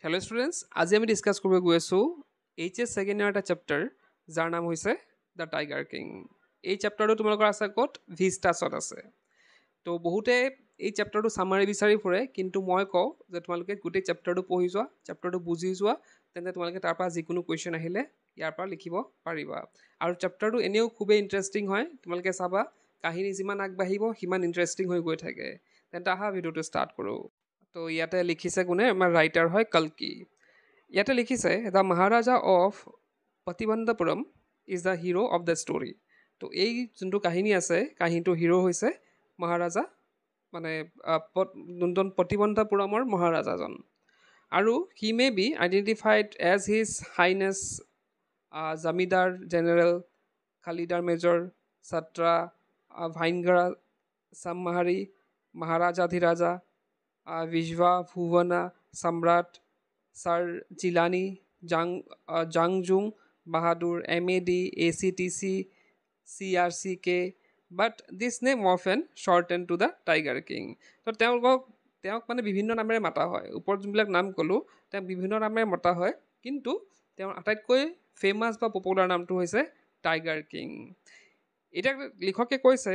Hello' students, আজি আমি discuss কৰিব গৈ আছোঁ HS ছেকেণ্ড ইয়াৰ এটা চেপ্টাৰ যাৰ নাম হৈছে দ্য টাইগাৰ কিং। এই চেপ্টাৰটো তোমালোকৰ আছে ক'ত? ভিষ্টাছত আছে। তো বহুতে এই চেপ্টাৰটো চামাৰি বিচাৰি ফুৰে, কিন্তু মই কওঁ যে তোমালোকে গোটেই চেপ্টাৰটো পঢ়ি যোৱা, চেপ্টাৰটো বুজি যোৱা, তেন্তে তোমালোকে তাৰ পৰা যিকোনো কুৱেশ্যন আহিলে ইয়াৰ পৰা লিখিব পাৰিবা। আৰু চেপ্টাৰটো এনেও খুবেই ইণ্টাৰেষ্টিং হয়। তোমালোকে চাবা কাহিনী যিমান আগবাঢ়িব সিমান ইণ্টাৰেষ্টিং হৈ গৈ থাকে। তেন্তে আহা ভিডিঅ'টো ষ্টাৰ্ট কৰোঁ। তো ইয়াতে লিখিছে কোনে? আমাৰ ৰাইটাৰ হয় কাল্কি। ইয়াতে লিখিছে the Maharaja of Pativantapuram is the hero' of the story. তো এই যোনটো কাহিনী আছে, কাহিনীটোৰ হিৰ' হৈছে মহাৰাজা, মানে যোনজন পতিবন্তপুৰমৰ মহাৰাজাজন। আৰু he may be identified as his highness zamindar general খালিদাৰ মেজৰ ছাত্ৰা ভাইনগৰা চামমাহাৰী মহাৰাজাধিৰাজা विश्वा भुवना सम्राट सर जिलानी जांगजुंग Bahadur MAD ACTC CRCK but this name often shortened to the Tiger King. তো তেওঁক মানে বিভিন্ন নামেৰে মতা হয়। ওপৰত যোনবিলাক নাম ক'লোঁ তেওঁক বিভিন্ন নামেৰে মতা হয়, কিন্তু তেওঁৰ আটাইতকৈ ফেমাছ বা পপুলাৰ নামটো হৈছে টাইগাৰ কিং। এতিয়া লিখকে কৈছে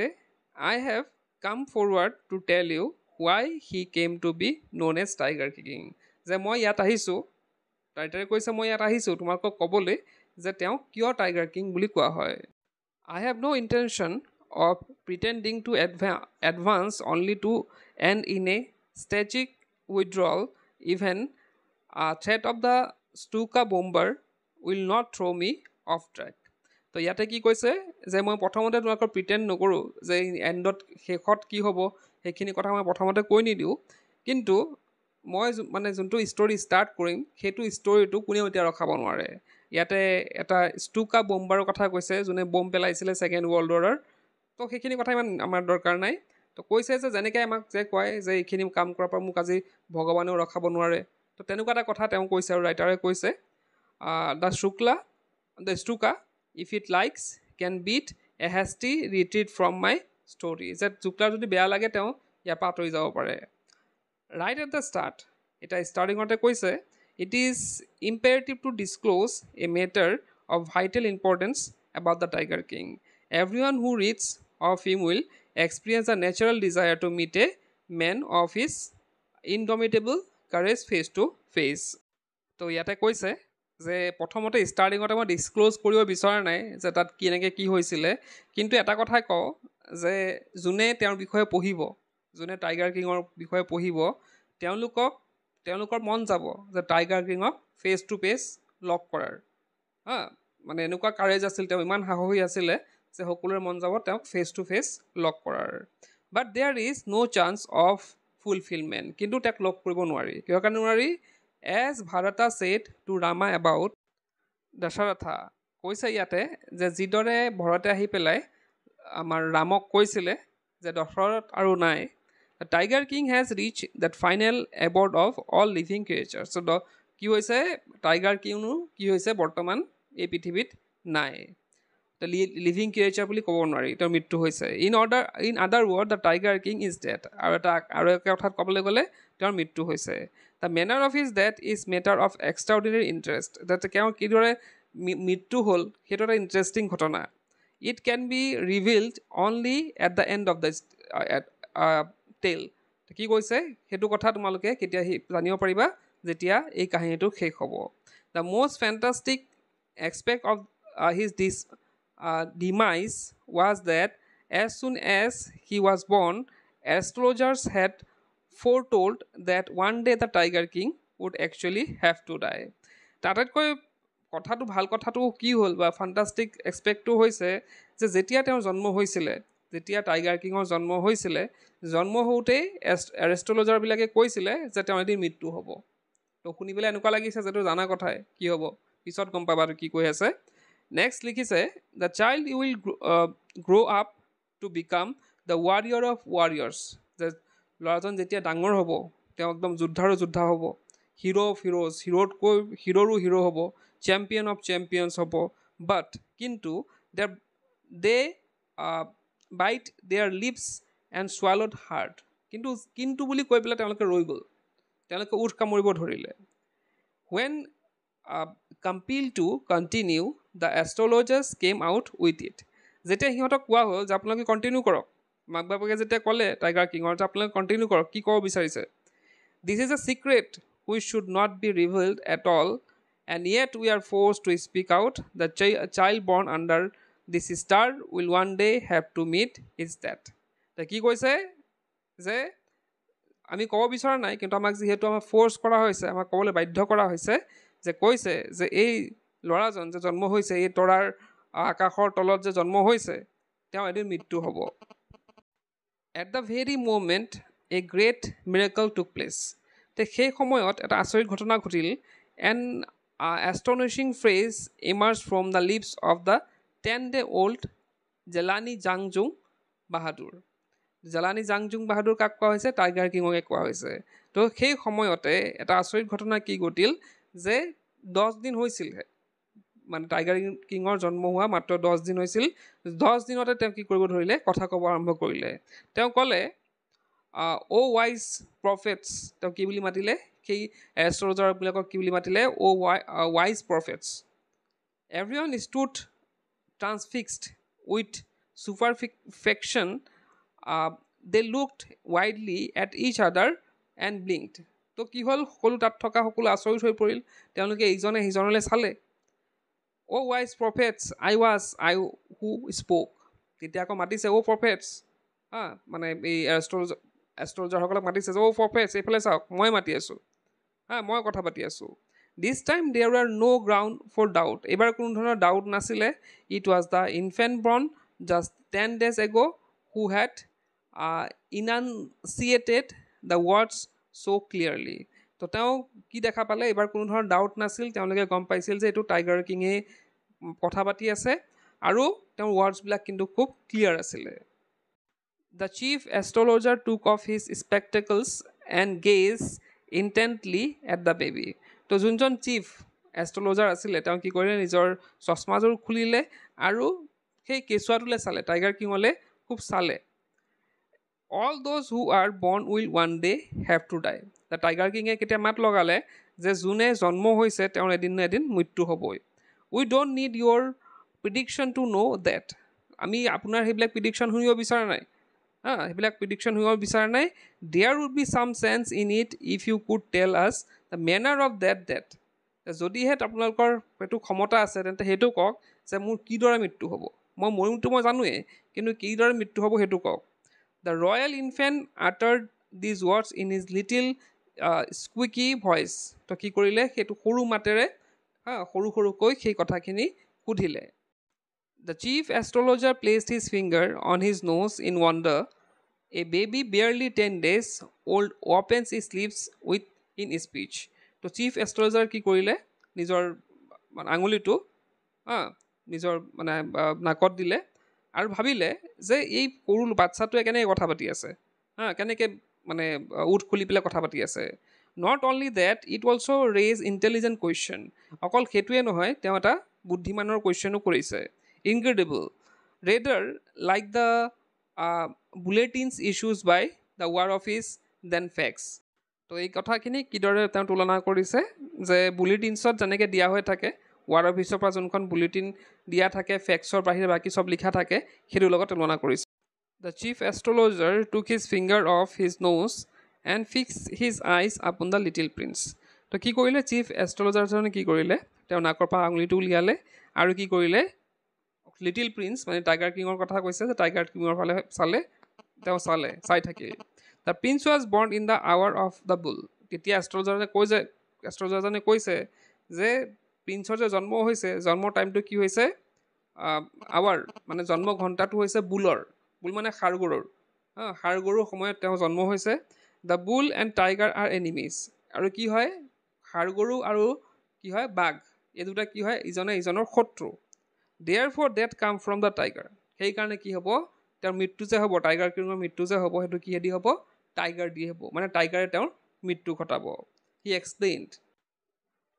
আই হেভ কাম forward to tell you why he came to be known as Tiger King। যে মই ইয়াত আহিছোঁ, ৰাইটাৰে কৈছে মই ইয়াত আহিছোঁ তোমালোকক ক'বলৈ যে তেওঁক কিয় টাইগাৰ কিং বুলি কোৱা হয়। I have no intention of pretending to advance only to end in a strategic withdrawal. Even a threat of the Stuka bomber will not throw me off track। তো ইয়াতে কি কৈছে যে মই প্ৰথমতে তোমালোকৰ প্ৰিটেণ্ড নকৰোঁ যে এণ্ডত শেষত কি হ'ব সেইখিনি কথা মই প্ৰথমতে কৈ নিদিওঁ, কিন্তু মই মানে যোনটো ষ্টৰী ষ্টাৰ্ট কৰিম সেইটো ষ্টৰীটো কোনেও এতিয়া ৰখাব নোৱাৰে। ইয়াতে এটা ষ্টুকা বম্বাৰৰ কথা কৈছে, যোনে বম পেলাইছিলে ছেকেণ্ড ৱৰ্ল্ড ৱাৰৰ। তো সেইখিনি কথা ইমান আমাৰ দৰকাৰ নাই। তো কৈছে যে যেনেকৈ আমাক যে কয় যে এইখিনি কাম কৰাৰ পৰা মোক আজি ভগৱানেও ৰখাব নোৱাৰে, তো তেনেকুৱা এটা কথা তেওঁ কৈছে। আৰু ৰাইটাৰে কৈছে the stuka if it likes can beat a hasty retreat from my story. যে জুকলাৰ যদি বেয়া লাগে তেওঁ ইয়াৰ পৰা আঁতৰি যাব পাৰে। ৰাইট এট দ্য ষ্টাৰ্ট, এতিয়া ষ্টাৰ্টিঙতে কৈছে it is imperative to disclose a matter of vital importance about the tiger king. Every one who reads of him will experience the natural desire to meet a man of his indomitable courage face to face. তো ইয়াতে কৈছে যে প্ৰথমতে ষ্টাৰ্টিঙতে মই ডিছক্ল'জ কৰিব বিচৰা নাই যে তাত কেনেকৈ কি হৈছিলে, কিন্তু এটা কথাই কওঁ যে যোনে তেওঁৰ বিষয়ে পঢ়িব, যোনে টাইগাৰ কিঙৰ বিষয়ে পঢ়িব, তেওঁলোকৰ মন যাব যে টাইগাৰ কিঙক ফেচ টু ফেচ লগ কৰাৰ। মানে এনেকুৱা কাৰেজ আছিল, তেওঁ ইমান সাহসী আছিলে যে সকলোৰে মন যাব তেওঁক ফেচ টু ফেচ লগ কৰাৰ। But there is no' chance of fulfilment. কিন্তু তেওঁক লগ কৰিব নোৱাৰি। কিহৰ কাৰণে নোৱাৰি? As Bharata said to Rama about Dasaratha. কৈছে ইয়াতে যে যিদৰে ভৰতে আহি পেলাই আমাৰ ৰামক কৈছিলে যে দশৰথ আৰু নাই, tiger king has reach that final abode of all living creature. চ' কি হৈছে? টাইগাৰ কিংনো কি হৈছে? বৰ্তমান এই পৃথিৱীত নাই। লিভিং ক্ৰিয়েচাৰ বুলি ক'ব নোৱাৰি, তেওঁৰ মৃত্যু হৈছে। In other word the tiger king is dead. আৰু এক কথাত ক'বলৈ গ'লে তেওঁৰ মৃত্যু হৈছে। The manner of his death is matter of extraordinary interest. যাতে তেওঁৰ কিদৰে মৃত্যু হ'ল সেইটো এটা ইণ্টাৰেষ্টিং ঘটনা। It can be revealed only at the end of the tale. কি কৈছে সেইটো কথা তোমালোকে কেতিয়া জানিব পাৰিবা? যেতিয়া এই কাহিনীটো শেষ হ'ব। The most fantastic aspect of his demise was that as soon as he was born astrologers had foretold that one day the Tiger King would actually have to die। আটাইতকৈ ভাল কথাটো কি হ'ল বা ফাণ্টাষ্টিক এক্সপেক্টটো হৈছে যে যেতিয়া তেওঁৰ জন্ম হৈছিলে, যেতিয়া টাইগাৰ কিঙৰ জন্ম হৈছিলে, জন্ম হওঁতেই এষ্ট্ৰলজাৰবিলাকে কৈছিলে যে তেওঁৰ এদিন মৃত্যু হ'ব। তো শুনি পেলাই এনেকুৱা লাগিছে যে এইটো জানা কথাই, কি হ'ব পিছত গম পাবা কি কৈ আছে। নেক্সট লিখিছে the child you will grow' up to become the warrior of warriors. যে ল'ৰাজন যেতিয়া ডাঙৰ হ'ব তেওঁ একদম যোদ্ধাৰো যোদ্ধা হ'ব, হিৰ' অফ হিৰ'জ, হিৰ'তকৈ হিৰ'ৰো হিৰ' হ'ব, চেম্পিয়ন অফ চেম্পিয়নছ হ'ব। বাট কিন্তু দে বাইট দেয়াৰ লিপছ এণ্ড swallowed hard। কিন্তু বুলি কৈ পেলাই তেওঁলোকে ৰৈ গ'ল, তেওঁলোকে ওঠ কামুৰিব ধৰিলে। When compelled to continue, the astrologers came out with it. যেতিয়া সিহঁতক কোৱা হ'ল যে আপোনালোকে কণ্টিনিউ কৰক, মাক বাপেকে যেতিয়া ক'লে টাইগাৰ কিঙৰ যে আপোনালোকে কণ্টিনিউ কৰক, কি ক'ব বিচাৰিছে? This is a secret which should not be revealed at all, and yet we are forced to speak out. The child born under this star will one day have to meet its death. কি কৈছে যে আমি ক'ব বিচৰা নাই, কিন্তু আমাক যিহেতু আমাক ফ'ৰ্চ কৰা হৈছে, আমাক ক'বলৈ বাধ্য কৰা হৈছে, যে কৈছে যে এই ল'ৰাজন যে জন্ম হৈছে, এই তৰাৰ আকাশৰ তলত যে জন্ম হৈছে, তেওঁ এদিন মৃত্যু হ'ব. At the very moment a great miracle took place. সেই সময়ত এটা আচৰিত ঘটনা ঘটিল. An astonishing phrase emerged from the lips of the 10-day-old Jelani Jangjung Bahadur. জালানী জাংজুং বাহাদুৰ কাক কোৱা হৈছে? টাইগাৰ কিঙকে কোৱা হৈছে. তো সেই সময়তে এটা আচৰিত ঘটনা কি ঘটিল যে 10 দিন হৈছিলহে, মানে টাইগাৰ কিঙৰ জন্ম হোৱা মাত্ৰ 10 দিন হৈছিল. 10 দিনতে তেওঁ কি কৰিব ধৰিলে? কথা ক'ব আৰম্ভ কৰিলে. তেওঁ ক'লে অ' ৱাইজ প্ৰফেটছ, তেওঁ কি বুলি মাতিলে? সেই এষ্ট্ৰলজাৰবিলাকক কি বুলি মাতিলে? O' wise prophets. Everyone stood transfixed with superfection. They looked widely at each other and blinked. তো কি হ'ল? সকলো তাত থকা সকলো আচৰিত হৈ পৰিল. তেওঁলোকে ইজনে সিজনলৈ চালে. অ' wise prophets, I who spoke. তেতিয়া আকৌ মাতিছে অ' প্ৰফেটছ, মানে এই এষ্ট্ৰলজাৰসকলক মাতিছে যে অ' প্ৰফেটছ, এইফালে চাওক, মই মাতি আছোঁ, মই কথা পাতি আছোঁ. This time there were no ground for doubt. এইবাৰ কোনো ধৰণৰ ডাউট নাছিলে. It was the infant born just 10 days ago who had enunciated the words so clearly. তো তেওঁ কি দেখা পালে? এইবাৰ কোনো ধৰণৰ ডাউট নাছিল. তেওঁলোকে গম পাইছিল যে এইটো টাইগাৰ কিঙে কথা পাতি আছে, আৰু তেওঁৰ ৱৰ্ডছবিলাক কিন্তু খুব ক্লিয়াৰ আছিলে. The chief astrologer took off his spectacles and gazed intently at the baby. তো যোনজন চিফ এষ্ট্ৰলজাৰ আছিলে তেওঁ কি কৰিলে? নিজৰ চশমাযোৰ খুলিলে আৰু সেই কেঁচুৱাটোলৈ চালে, টাইগাৰ কিঙলৈ খুব চালে. All those who are born will one day have to die. The tiger কিঙে কেতিয়া মাত লগালে যে যোনে জন্ম হৈছে তেওঁৰ এদিন না এদিন মৃত্যু হ'বই. We don't need your prediction to know that. আমি আপোনাৰ সেইবিলাক প্ৰিডিকশ্যন শুনিব বিচৰা নাই, সেইবিলাক প্ৰিডিকশ্যন শুনিব বিচৰা নাই. There would be some sense in it if you could tell us the manner of that death. যদিহে আপোনালোকৰ সেইটো ক্ষমতা আছে তেন্তে সেইটো কওক যে মোৰ কিদৰে মৃত্যু হ'ব. মই মৰিমটো মই জানোৱেই, কিন্তু কিদৰে মৃত্যু হ'ব সেইটো কওক. The royal infant uttered these words in his little squeaky voice. তো কি কৰিলে? সেইটো সৰু মাতেৰে সৰু সৰুকৈ সেই কথাখিনি সুধিলে. The chief astrologer placed his finger on his nose in wonder. A baby barely 10 days old opens his lips in speech. তো চিফ এষ্ট্ৰলজাৰ কি কৰিলে? নিজৰ আঙুলিটো নিজৰ মানে নাকত দিলে আৰু ভাবিলে যে এই সৰু বাচ্ছাটোৱে কেনেকৈ কথা পাতি আছে, কেনেকৈ মানে উঠ খুলি পেলাই কথা পাতি আছে. Not only that, it also' raise intelligent question. অকল সেইটোৱে নহয়, তেওঁ এটা বুদ্ধিমানৰ কুৱেশ্যনো কৰিছে. Incredible, rather like the bulletins issues by the war office than facts. তো এই কথাখিনি কিদৰে তেওঁ তুলনা কৰিছে যে বুলেটিনছত যেনেকৈ দিয়া হৈ থাকে, ৱাৰ অফিচৰ পৰা যোনখন বুলেটিন দিয়া থাকে, ফেক্টছৰ বাহিৰে বাকী চব লিখা থাকে, সেইটোৰ লগত তুলনা কৰিছে. The chief astrologer took his finger off his nose and fixed his eyes upon the little prince. তো কি কৰিলে? চিফ এষ্ট্ৰলজাৰজনে কি কৰিলে? তেওঁ নাকৰ পৰা আঙুলিটো উলিয়ালে আৰু কি কৰিলে? লিটিল প্ৰিন্স মানে টাইগাৰ কিঙৰ কথা কৈছে যে টাইগাৰ কিঙৰ ফালে চালে, তেওঁ চাই থাকিল. The prince was born in the hour of the bull. তেতিয়া এষ্ট্ৰলজাৰজনে কৈছে যে প্ৰিন্সৰ যে জন্ম হৈছে, জন্মৰ টাইমটো কি হৈছে? আৱাৰ মানে জন্ম ঘণ্টাটো হৈছে বুলৰ, বুল মানে ষাঁড়গৰুৰ, ষাঁড়গৰুৰ সময়ত তেওঁ জন্ম হৈছে. দ্য বুল এণ্ড টাইগাৰ আৰ এনিমিজ. আৰু কি হয়? ষাঁড়গৰু আৰু কি হয়? বাঘ, এই দুটা কি হয়? ইজনে ইজনৰ শত্ৰু. Therefore that come from the tiger. সেইকাৰণে কি হ'ব? তেওঁৰ মৃত্যু যে হ'ব, টাইগাৰ কিঙৰ মৃত্যু যে হ'ব, সেইটো কিহেদি হ'ব? টাইগাৰ দি হ'ব, মানে টাইগাৰে তেওঁৰ মৃত্যু ঘটাব. He explained.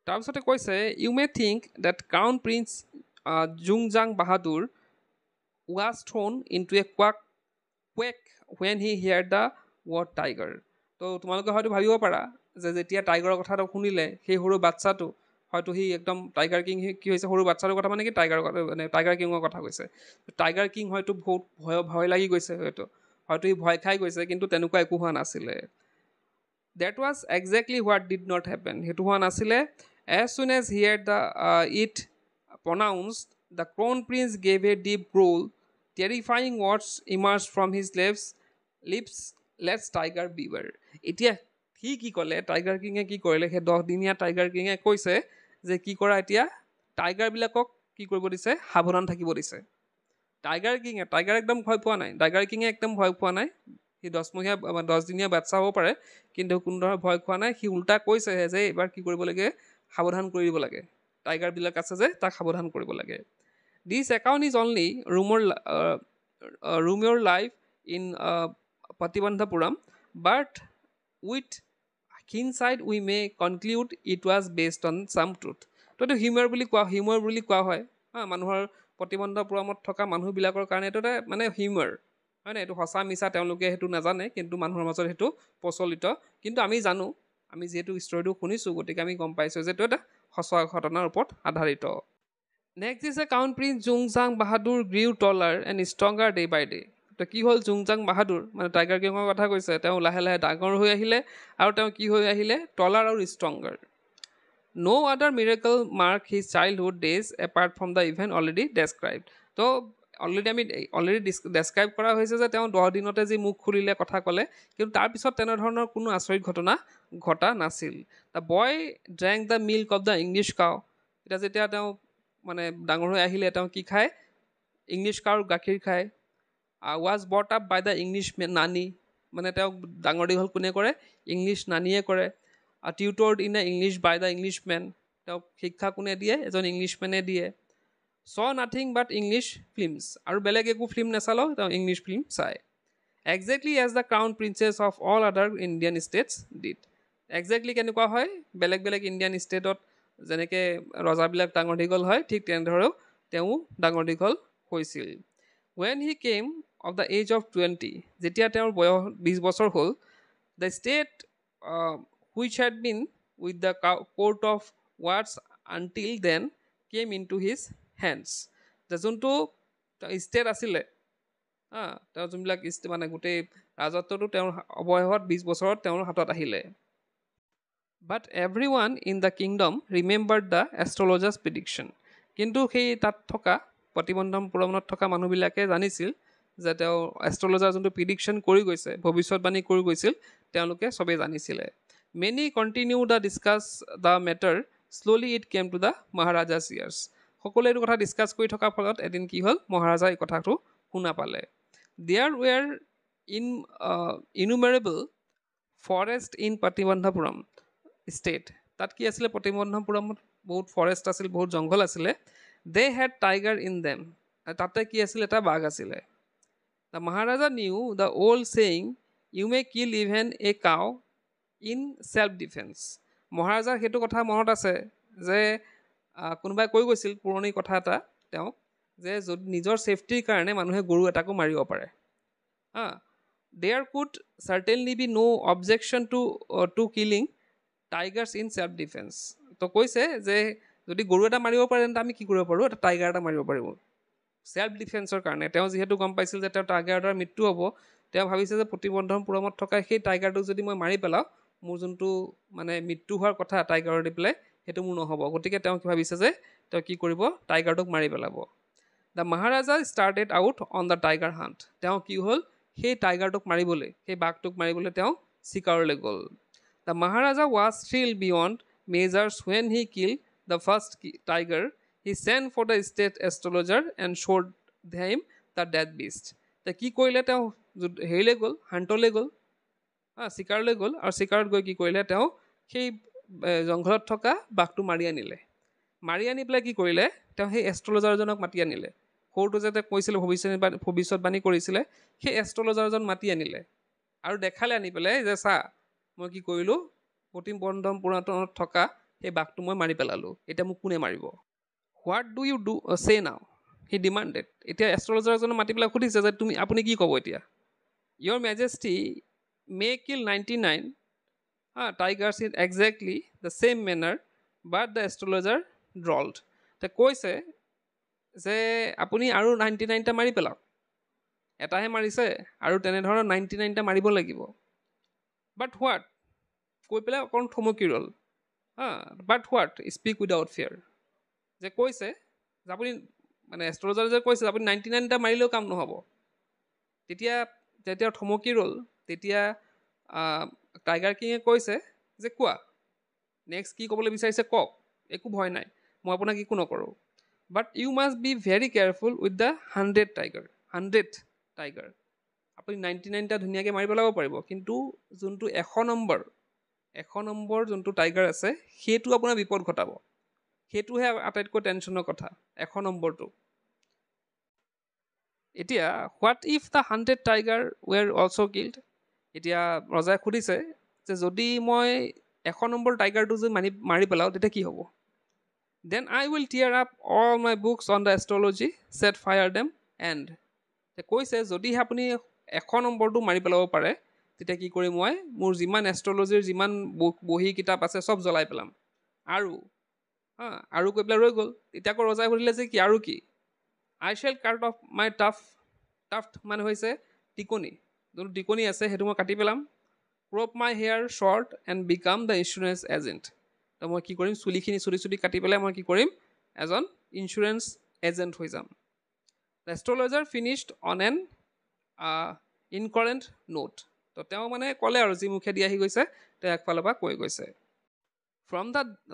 তাৰপিছতে কৈছে, you may think that crown prince Jungjang Bahadur was thrown into a কোৱেক when he hear the word tiger. তো তোমালোকে হয়তো ভাবিব পাৰা যে যেতিয়া টাইগাৰৰ কথাটো শুনিলে সেই সৰু বাচ্চাটো হয়তো সি একদম টাইগাৰ কিং কি হৈছে সৰু বাচ্চাটোৰ কথা মানে কি টাইগাৰ কিঙৰ কথা কৈছে টাইগাৰ কিং হয়তো বহুত ভয় লাগি গৈছে হয়তো সি ভয় খাই গৈছে কিন্তু তেনেকুৱা একো হোৱা নাছিলে that was exactly what did not happen সেইটো হোৱা নাছিলে as soon as he had it pronounced the crown prince gave a deep growl terrifying words emerged from his lips let's tiger beware এতিয়া সি কি ক'লে টাইগাৰ কিঙে কি কৰিলে সেই 10 দিনীয়া টাইগাৰ কিঙে কৈছে যে কি কৰা এতিয়া টাইগাৰবিলাকক কি কৰিব দিছে সাৱধান থাকিব দিছে টাইগাৰ একদম ভয় পোৱা নাই টাইগাৰ কিঙে একদম ভয় পোৱা নাই সি 10 দিনীয়া বাচ্চা হ'ব পাৰে কিন্তু কোনো ধৰণৰ ভয় খোৱা নাই সি উল্টা কৈছে যে এইবাৰ কি কৰিব লাগে সাৱধান কৰি দিব লাগে টাইগাৰবিলাক আছে যে তাক সাৱধান কৰিব লাগে this account is only rumor life in Patibandapuram but with hindsight we may conclude it was based on some truth তো এইটো হিউমৰ বুলি কোৱা হয় মানুহৰ প্ৰতিবন্ধপুৰমত থকা মানুহবিলাকৰ কাৰণে এইটো এটা মানে হিউমৰ হয় নাই এইটো সঁচা মিছা তেওঁলোকে সেইটো নাজানে কিন্তু মানুহৰ মাজত সেইটো প্ৰচলিত কিন্তু আমি জানো আমি যিহেতু ষ্টৰিটো শুনিছোঁ গতিকে আমি গম পাইছোঁ যে এইটো এটা সঁচা ঘটনাৰ ওপৰত আধাৰিত next is a crown prince Jungjang Bahadur grew taller and stronger day by day তো কি হ'ল জুংজাং বাহাদুৰ মানে টাইগাৰ কিঙৰ কথা কৈছে তেওঁ লাহে লাহে ডাঙৰ হৈ আহিলে আৰু তেওঁ কি হৈ আহিলে টলাৰ আৰু stronger no other miracle mark his childhood days apart from the event already described তো অলৰেডি ডেছক্ৰাইব কৰা হৈছে যে তেওঁ 10 দিনতে যি মুখ খুলিলে কথা ক'লে কিন্তু তাৰপিছত তেনেধৰণৰ কোনো আচৰিত ঘটনা ঘটা নাছিল the boy drank the milk of the English cow এতিয়া যেতিয়া তেওঁ মানে ডাঙৰ হৈ আহিলে তেওঁ কি খায় ইংলিছ কাউৰ গাখীৰ খায় was brought up by the English nanny মানে তেওঁক ডাঙৰ দীঘল কোনে কৰে ইংলিছ নানীয়ে কৰে tutored in a English by the Englishmen তেওঁক শিক্ষা কোনে দিয়ে এজন ইংলিছমেনে দিয়ে saw nothing but English films আৰু বেলেগ একো ফিল্ম নাচালেও তেওঁ ইংলিছ ফিল্ম চায় exactly as the crown princes of all other Indian states did exactly কেনেকুৱা হয় বেলেগ বেলেগ ইণ্ডিয়ান ষ্টেটত যেনেকৈ ৰজাবিলাক ডাঙৰ দীঘল হয় ঠিক তেনেদৰেও তেওঁ ডাঙৰ দীঘল হৈছিল when he came of the age of 20 যেতিয়া তেওঁৰ বয়স 20 বছৰ হ'ল the state which had been with the court of wards until then came into his hands the যোনটো ষ্টেট আছিলে তেওঁ যোনবিলাক মানে গোটেই ৰাজত্বটো তেওঁৰ অবয়সত 20 বছৰত তেওঁৰ হাতত আহিলে but every one in the kingdom remembered the astrologers prediction কিন্তু সেই তাত থকা প্ৰতিবন্ধপুৰমত থকা মানুহবিলাকে জানিছিল যে তেওঁ এষ্ট্ৰলজাৰ যোনটো প্ৰিডিকশ্যন কৰি গৈছে ভৱিষ্যতবাণী কৰি গৈছিল তেওঁলোকে চবেই জানিছিলে Many continue to discuss the matter. Slowly it came to the Maharaja's ears. সকলোৱে এইটো কথা ডিছকাছ কৰি থকাৰ ফলত এদিন কি হ'ল মহাৰাজা এই কথাটো শুনা পালে There were innumerable forests in Patibandapuram state. তাত কি আছিলে প্ৰতিবন্ধপুৰমত বহুত ফৰেষ্ট আছিল বহুত জংঘল আছিলে They had tiger in them. তাতে কি আছিলে এটা বাঘ আছিলে The Maharaja knew the old saying you may kill even a cow in self defence মহাৰাজাৰ সেইটো কথা মনত আছে যে কোনোবাই কৈ গৈছিল পুৰণি কথা এটা তেওঁক যে যদি নিজৰ ছেফটিৰ কাৰণে মানুহে গৰু এটাকো মাৰিব পাৰে there could certainly be no' objection to killing tigers in self defence তো কৈছে যে যদি গৰু এটা মাৰিব পাৰে তেন্তে আমি কি কৰিব পাৰোঁ এটা টাইগাৰ এটা মাৰিব পাৰিব ছেল্ফ ডিফেন্সৰ কাৰণে তেওঁ যিহেতু গম পাইছিল যে তেওঁ টাইগাৰ এটাৰ মৃত্যু হ'ব তেওঁ ভাবিছে যে প্ৰতিবন্ধপুৰমত থকা সেই টাইগাৰটোক যদি মই মাৰি পেলাওঁ মোৰ যোনটো মানে মৃত্যু হোৱাৰ কথা টাইগাৰৰ দি পেলাই সেইটো মোৰ নহ'ব গতিকে তেওঁ কি ভাবিছে যে তেওঁ কি কৰিব টাইগাৰটোক মাৰি পেলাব the Maharaja started out on the tiger hunt তেওঁ কি হ'ল সেই টাইগাৰটোক মাৰিবলৈ সেই বাঘটোক মাৰিবলৈ তেওঁ চিকাৰলৈ গ'ল the Maharaja was thrill beyond measures when he kill the first tiger he send for the state astrologer and showed them the dead beast কি কৰিলে তেওঁ হেৰিলৈ গ'ল হাণ্টলৈ গ'ল চিকাৰলৈ গ'ল আৰু চিকাৰত গৈ কি কৰিলে তেওঁ সেই জংঘলত থকা বাঘটো মাৰি আনি পেলাই কি কৰিলে তেওঁ সেই এষ্ট্ৰলজাৰজনক মাতি আনিলে সৰুটো যে তেওঁ কৈছিলে ভৱিষ্যতবাণী কৰিছিলে সেই এষ্ট্ৰলজাৰজন মাতি আনিলে আৰু দেখালে আনি পেলাই যে চা মই কি কৰিলোঁ প্ৰতিবন্ধপুৰমত থকা সেই বাঘটো মই মাৰি পেলালোঁ এতিয়া মোক কোনে মাৰিব হোৱাট ডু ইউ চে নাও হি ডিমাণ্ডেড এতিয়া এষ্ট্ৰলজাৰজনক মাতি পেলাই সুধিছে যে আপুনি কি ক'ব এতিয়া your মেজেষ্টি may kill 99 tigers in exactly the same manner, but the astrologer drawled. তে কৈছে যে আপুনি আৰু 99টা মাৰি পেলাওক, এটাহে মাৰিছে আৰু তেনেধৰণৰ 99টা মাৰিব লাগিব। বাট হোৱাট, কৈ পেলাই অকণ থমকি ৰ'ল। বাট হোৱাট, স্পীক উইদাউট ফিয়াৰ। যে কৈছে যে আপুনি মানে এষ্ট্ৰলজাৰ যে কৈছে আপুনি 99টা মাৰিলেও কাম নহ'ব। যেতিয়া থমকি ৰ'ল তেতিয়া টাইগাৰ কিঙে কৈছে যে কোৱা, নেক্সট কি ক'বলৈ বিচাৰিছে কওক, একো ভয় নাই, মই আপোনাক একো নকৰোঁ। But you must be very careful with the 100 tiger. আপুনি 99টা ধুনীয়াকৈ মাৰি পেলাব পাৰিব, কিন্তু যোনটো 100 নম্বৰ যোনটো টাইগাৰ আছে সেইটো আপোনাৰ বিপদ ঘটাব। সেইটোহে আটাইতকৈ টেনশ্যনৰ কথা, 100 নম্বৰটো। এতিয়া what if the 100 tiger were also' killed? এতিয়া ৰজাই সুধিছে যে যদি মই 100 নম্বৰ টাইগাৰটো যদি মাৰি পেলাওঁ তেতিয়া কি হ'ব? Then I will tear up all my books on the astrology, set fire them and. কৈছে যদিহে আপুনি 100 নম্বৰটো মাৰি পেলাব পাৰে তেতিয়া কি কৰিম, মই মোৰ যিমান এষ্ট্ৰলজিৰ যিমান বহী কিতাপ আছে চব জ্বলাই পেলাম। আৰু কৈ পেলাই ৰৈ গ'ল। তেতিয়া আকৌ ৰজাই সুধিলে যে কি আৰু কি? I shall cut off my tuft মানে হৈছে টিকনি, যোনটো টিকনি আছে সেইটো মই কাটি পেলাম। Crop my hair short and became the insurance agent. তো মই কি কৰিম, চুলিখিনি চুটি কাটি পেলাই মই কি কৰিম, এজন ইঞ্চুৰেঞ্চ এজেণ্ট হৈ যাম। The astrologer finished on an incurrent note. তো তেওঁ মানে ক'লে আৰু যি মুখে দি আহি গৈছে তেওঁ একফালৰ পৰা কৈ গৈছে।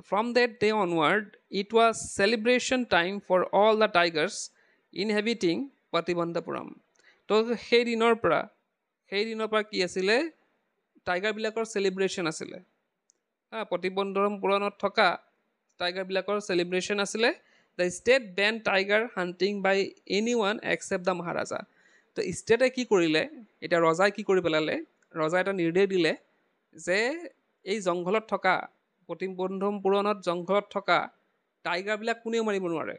From that day onward, it was celebration time for all the tigers inhabiting Patibandhapuram. তো সেই দিনৰ পৰা কি আছিলে, টাইগাৰবিলাকৰ চেলিব্ৰেশ্যন আছিলে। প্ৰতিবন্ধপুৰমত থকা টাইগাৰবিলাকৰ চেলিব্ৰেশ্যন আছিলে। The state ban tiger hunting by any one except the maharaja. তো ষ্টেটে কি কৰিলে, এতিয়া ৰজাই কি কৰি পেলালে, ৰজাই এটা নিৰ্দেশ দিলে যে এই জংঘলত থকা প্ৰতিবন্ধপুৰমত জংঘলত থকা টাইগাৰবিলাক কোনেও মাৰিব নোৱাৰে,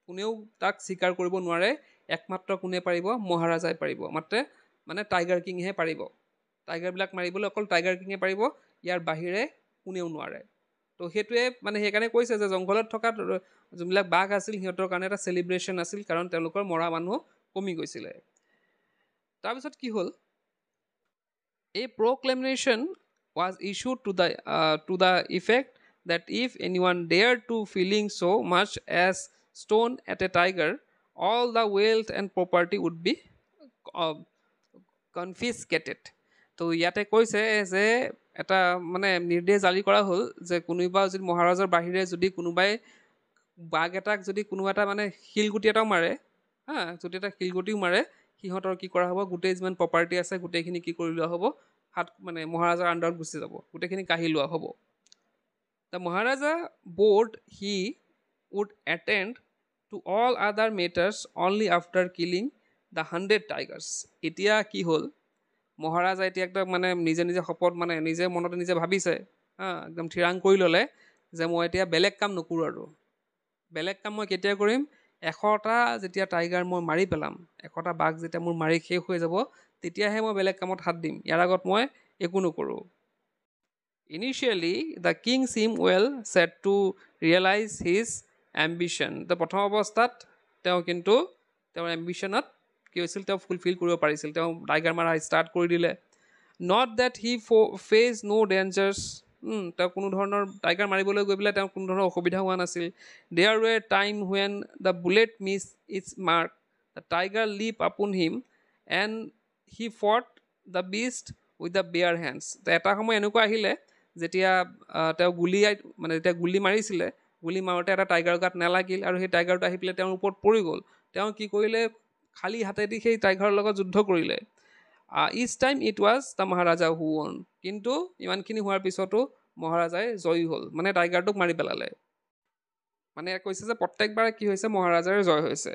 কোনেও তাক স্বীকাৰ কৰিব নোৱাৰে। একমাত্ৰ কোনে পাৰিব, মহাৰাজাই পাৰিব, মানে টাইগাৰ কিঙেহে পাৰিব। টাইগাৰবিলাক মাৰিবলৈ অকল টাইগাৰ কিঙে পাৰিব, ইয়াৰ বাহিৰে কোনেও নোৱাৰে। তো সেইটোৱে মানে সেইকাৰণে কৈছে যে জংঘলত থকা যোনবিলাক বাঘ আছিল সিহঁতৰ কাৰণে এটা চেলিব্ৰেশ্যন আছিল, কাৰণ তেওঁলোকৰ মৰা মানুহ কমি গৈছিলে। তাৰপিছত কি হ'ল, এই প্ৰক্লেমেশ্যন was issued to the effect that if anyone dared to feeling so much as stone at a tiger, all the wealth and property would be confiscated. তো ইয়াতে কৈছে যে এটা মানে নিৰ্দেশ জাৰি কৰা হ'ল যে কোনোবা যদি মহাৰাজাৰ বাহিৰে যদি কোনোবাই বাঘ এটাক যদি কোনোবা এটা মানে শিলগুটি এটাও মাৰে, যদি এটা শিলগুটিও মাৰে, সিহঁতৰ কি কৰা হ'ব, গোটেই যিমান প্ৰপাৰ্টি আছে গোটেইখিনি কি কৰি লোৱা হ'ব, মানে মহাৰাজাৰ আণ্ডাৰত গুচি যাব, গোটেইখিনি কাঢ়ি লোৱা হ'ব। দ্য মহাৰাজা ব'ৰ্ড he would attend to all other matters only after killing the 100 tigers. এতিয়া কি হ'ল, মহাৰাজা এতিয়া একদম মানে নিজে শপত মানে নিজে মনতে নিজে ভাবিছে, একদম থিৰাং কৰি ল'লে যে মই এতিয়া বেলেগ কাম নকৰোঁ আৰু। বেলেগ কাম মই কেতিয়া কৰিম, 100টা যেতিয়া টাইগাৰ মই মাৰি পেলাম, 100টা বাঘ যেতিয়া মোৰ মাৰি শেষ হৈ যাব তেতিয়াহে মই বেলেগ কামত হাত দিম, ইয়াৰ আগত মই একো নকৰোঁ। Initially the king seem well set to realize his ambition. তো প্ৰথম অৱস্থাত তেওঁ কিন্তু তেওঁৰ এম্বিশ্যনত কি হৈছিল, তেওঁ ফুলফিল কৰিব পাৰিছিল, তেওঁ টাইগাৰ মাৰা ষ্টাৰ্ট কৰি দিলে। নট ডেট হি ফেচ ন' ডেঞ্জাৰ্ছ। তেওঁ কোনো ধৰণৰ টাইগাৰ মাৰিবলৈ গৈ পেলাই তেওঁৰ কোনো ধৰণৰ অসুবিধা হোৱা নাছিল। There were time when the bullet miss its mark, the tiger leap upon him and he fought the beast with the bare hands. তো এটা সময় এনেকুৱা আহিলে যেতিয়া তেওঁ যেতিয়া গুলি মাৰিছিলে, গুলি মাৰোঁতে এটা টাইগাৰৰ গাত নালাগিল আৰু সেই টাইগাৰটো আহি পেলাই তেওঁৰ ওপৰত পৰি গ'ল। তেওঁ কি কৰিলে, খালী হাতেদি সেই টাইগাৰৰ লগত যুদ্ধ কৰিলে। Each time it was the maharaja who won. কিন্তু ইমানখিনি হোৱাৰ পিছতো মহাৰাজাই জয়ী হ'ল, মানে টাইগাৰটোক মাৰি পেলালে। মানে কৈছে যে প্ৰত্যেকবাৰে কি হৈছে, মহাৰাজাৰে জয় হৈছে।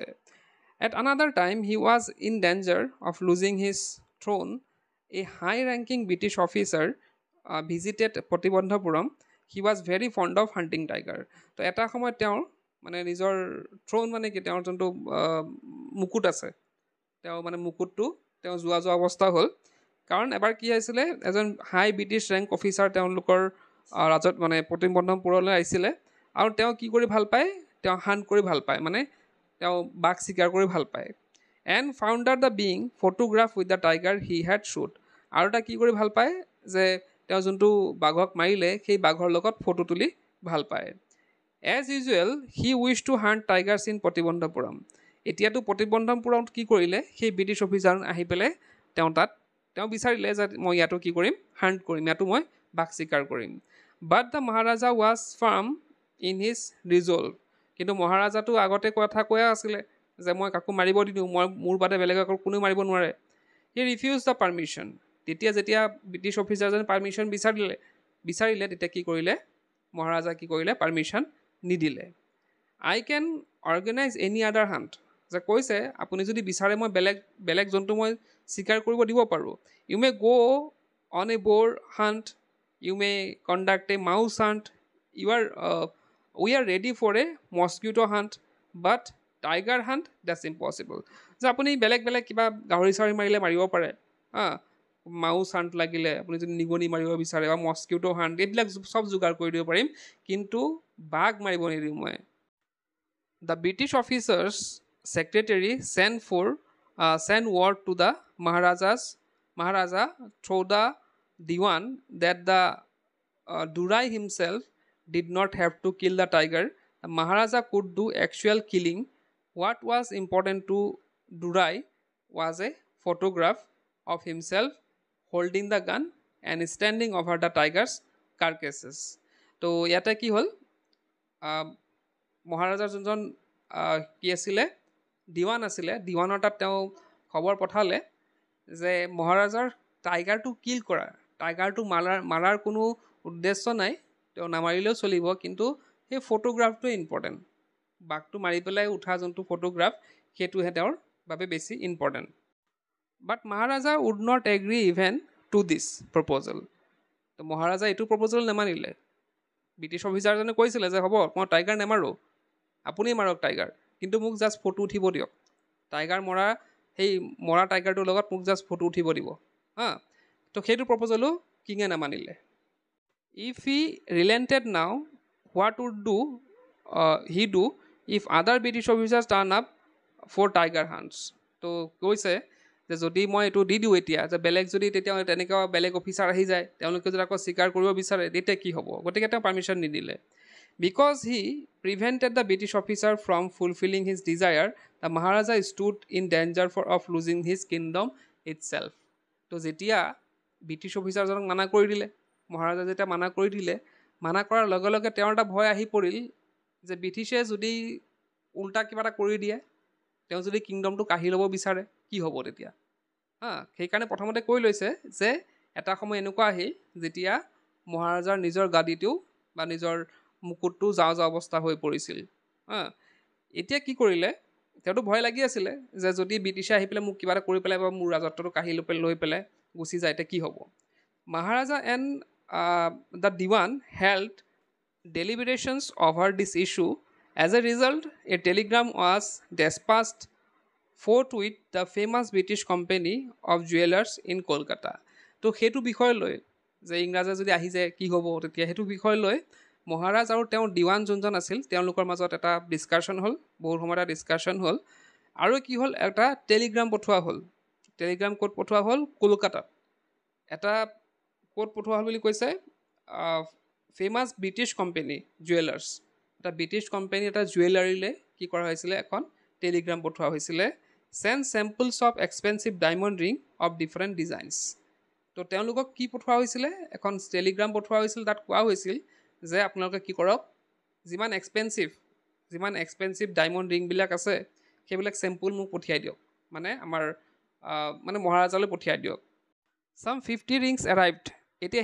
At another time he was in danger of losing his throne. A high ranking British officer visited Pratibandapuram. He was very fond of hunting tiger. তো এটা সময়ত তেওঁৰ মানে নিজৰ থ্ৰ'ন মানে কি, তেওঁৰ যোনটো মুকুট আছে, তেওঁ মানে মুকুটটো তেওঁ যোৱা অৱস্থা হ'ল। কাৰণ এবাৰ কি হৈছিলে এজন হাই ব্ৰিটিছ ৰেংক অফিচাৰ তেওঁলোকৰ ৰাজত মানে প্ৰতিবন্ধমপুৰলৈ আহিছিলে আৰু তেওঁ কি কৰি ভাল পায় তেওঁ হাণ্ট কৰি ভাল পায় মানে তেওঁ বাঘ চিকাৰ কৰি ভাল পায় and founder the being photograph with the tiger he had shoot আৰু এটা কি কৰি ভাল পায় যে তেওঁ যোনটো বাঘক মাৰিলে সেই বাঘৰ লগত ফটো তুলি ভাল পায় as usual he wish to hunt tigers in Pratibandapuram এতিয়াতো প্ৰতিবন্ধমপুৰমত কি কৰিলে সেই ব্ৰিটিছ অফিচাৰ আহি পেলাই তেওঁ বিচাৰিলে যে মই ইয়াতো কি কৰিম হাণ্ট কৰিম ইয়াতো মই বাঘ চিকাৰ কৰিম but the Maharaja was firm in his resolve কিন্তু মহাৰাজাটো আগতে কথা কৈয়ে আছিলে যে মই কাকো মাৰিব নিদিওঁ মই মোৰ বাদে বেলেগ আকৌ কোনেও মাৰিব নোৱাৰে হি ৰিফিউজ দ্য পাৰ্মিশ্যন যেতিয়া ব্ৰিটিছ অফিচাৰজনে পাৰ্মিশ্যন বিচাৰিলে তেতিয়া কি কৰিলে মহাৰাজা কি কৰিলে পাৰ্মিশ্যন নিদিলে I can organise any other hunt যে কৈছে আপুনি যদি বিচাৰে মই বেলেগ জন্তু মই চিকাৰ কৰিব দিব পাৰোঁ ইউ মে গ' on a boar hunt you may conduct a mouse hunt we are ready for a mosquito hunt but tiger hunt that's impossible যে আপুনি বেলেগ কিবা গাহৰি চাহৰি মাৰিলে মাৰিব পাৰে মাউচ হাণ্ট লাগিলে আপুনি যদি নিগনি মাৰিব বিচাৰে বা মস্কিউটো হাণ্ট এইবিলাক চব যোগাৰ কৰি দিব পাৰিম কিন্তু বাঘ মাৰিব নিদিওঁ মই the British officers secretary sent word to the Maharaja through the Diwan that the Durai himself did not have to kill the tiger. The Maharaja could do actual killing. What was important to Durai was a photograph of himself holding the gun and standing over the tiger's carcasses. তো ইয়াতে কি হ'ল মহাৰাজাৰ যোনজন কি আছিলে দিৱান আছিলে দিৱানৰ তাত তেওঁ খবৰ পঠালে যে মহাৰাজাৰ টাইগাৰটো কিল কৰা টাইগাৰটো মাৰাৰ কোনো উদ্দেশ্য নাই তেওঁ নামাৰিলেও চলিব কিন্তু সেই ফটোগ্ৰাফটোৱে ইম্পৰ্টেণ্ট বাঘটো মাৰি পেলাই উঠা যোনটো ফটোগ্ৰাফ সেইটোহে তেওঁৰ বাবে বেছি important but Maharaja would not agree even to this proposal তো মহাৰাজা এইটো প্ৰপ'জেল নেমানিলে ব্ৰিটিছ অফিচাৰজনে কৈছিলে যে হ'ব মই টাইগাৰ নেমাৰোঁ আপুনি মাৰক টাইগাৰ কিন্তু মোক জাষ্ট ফটো উঠিব দিয়ক টাইগাৰ মৰা টাইগাৰটোৰ লগত মোক জাষ্ট ফটো উঠিব দিব তো সেইটো প্ৰপ'জেলো কিঙে নামানিলে if he relented now what would he do if other British officers turn up for tiger hunts তো কৈছে যে যদি মই এইটো দি দিওঁ এতিয়া যে বেলেগ যদি তেতিয়া তেনেকুৱা বেলেগ অফিচাৰ আহি যায় তেওঁলোকে যদি আকৌ স্বীকাৰ কৰিব বিচাৰে তেতিয়া কি হ'ব গতিকে তেওঁ পাৰ্মিশ্যন নিদিলে because he prevented the British officer from fulfilling his desire the Maharaja stood in danger of losing his kingdom itself তো যেতিয়া ব্ৰিটিছ অফিচাৰজনক মানা কৰি দিলে মহাৰাজা যেতিয়া মানা কৰি দিলে মানা কৰাৰ লগে লগে তেওঁৰ এটা ভয় আহি পৰিল যে ব্ৰিটিছে যদি উল্টা কিবা এটা কৰি দিয়ে তেওঁ যদি কিংডমটো কাঢ়ি ল'ব বিচাৰে কি হ'ব তেতিয়া সেইকাৰণে প্ৰথমতে কৈ লৈছে যে এটা সময় এনেকুৱা আহিল যেতিয়া মহাৰাজাৰ নিজৰ গাদীটো বা নিজৰ মুকুটটো যাওঁ অৱস্থা হৈ পৰিছিল এতিয়া কি কৰিলে তেওঁতো ভয় লাগি আছিলে যে যদি ব্ৰিটিছে আহি পেলাই মোক কিবা এটা কৰি পেলাই বা মোৰ ৰাজত্বটো কাঢ়ি লৈ পেলাই গুচি যায় এতিয়া কি হ'ব maharaja and the dewan held deliberations over this issue. As a result, a telegram was dispatched forthwith the famous British company of jewelers in Kolkata. তো সেইটো বিষয় লৈ যে ইংৰাজে যদি আহি যায় কি হ'ব তেতিয়া সেইটো বিষয় লৈ মহাৰাজ আৰু তেওঁৰ দিৱান যোনজন আছিল তেওঁলোকৰ মাজত এটা ডিছকাশ্যন হ'ল বহুত সময় এটা ডিছকাশ্যন হ'ল আৰু কি হ'ল এটা টেলিগ্ৰাম পঠোৱা হ'ল টেলিগ্ৰাম ক'ত পঠোৱা হ'ল কলকাতাত এটা ক'ত পঠোৱা হ'ল বুলি কৈছে ফেমাছ ব্ৰিটিছ কোম্পানী জুৱেলাৰ্ছ এটা ব্ৰিটিছ কোম্পানী এটা জুৱেলাৰীলৈ কি কৰা হৈছিলে এখন টেলিগ্ৰাম পঠোৱা হৈছিলে send samples of expensive diamond ring of different designs তো তেওঁলোকক কি পঠোৱা হৈছিলে এখন টেলিগ্ৰাম পঠোৱা হৈছিল তাত কোৱা হৈছিল যে আপোনালোকে কি কৰক যিমান এক্সপেঞ্চিভ ডায়মণ্ড ৰিংবিলাক আছে সেইবিলাক চেম্পল মোক পঠিয়াই দিয়ক মানে আমাৰ মানে মহাৰাজালৈ পঠিয়াই দিয়ক চাম 50 ৰিংছ এৰাইভড এতিয়া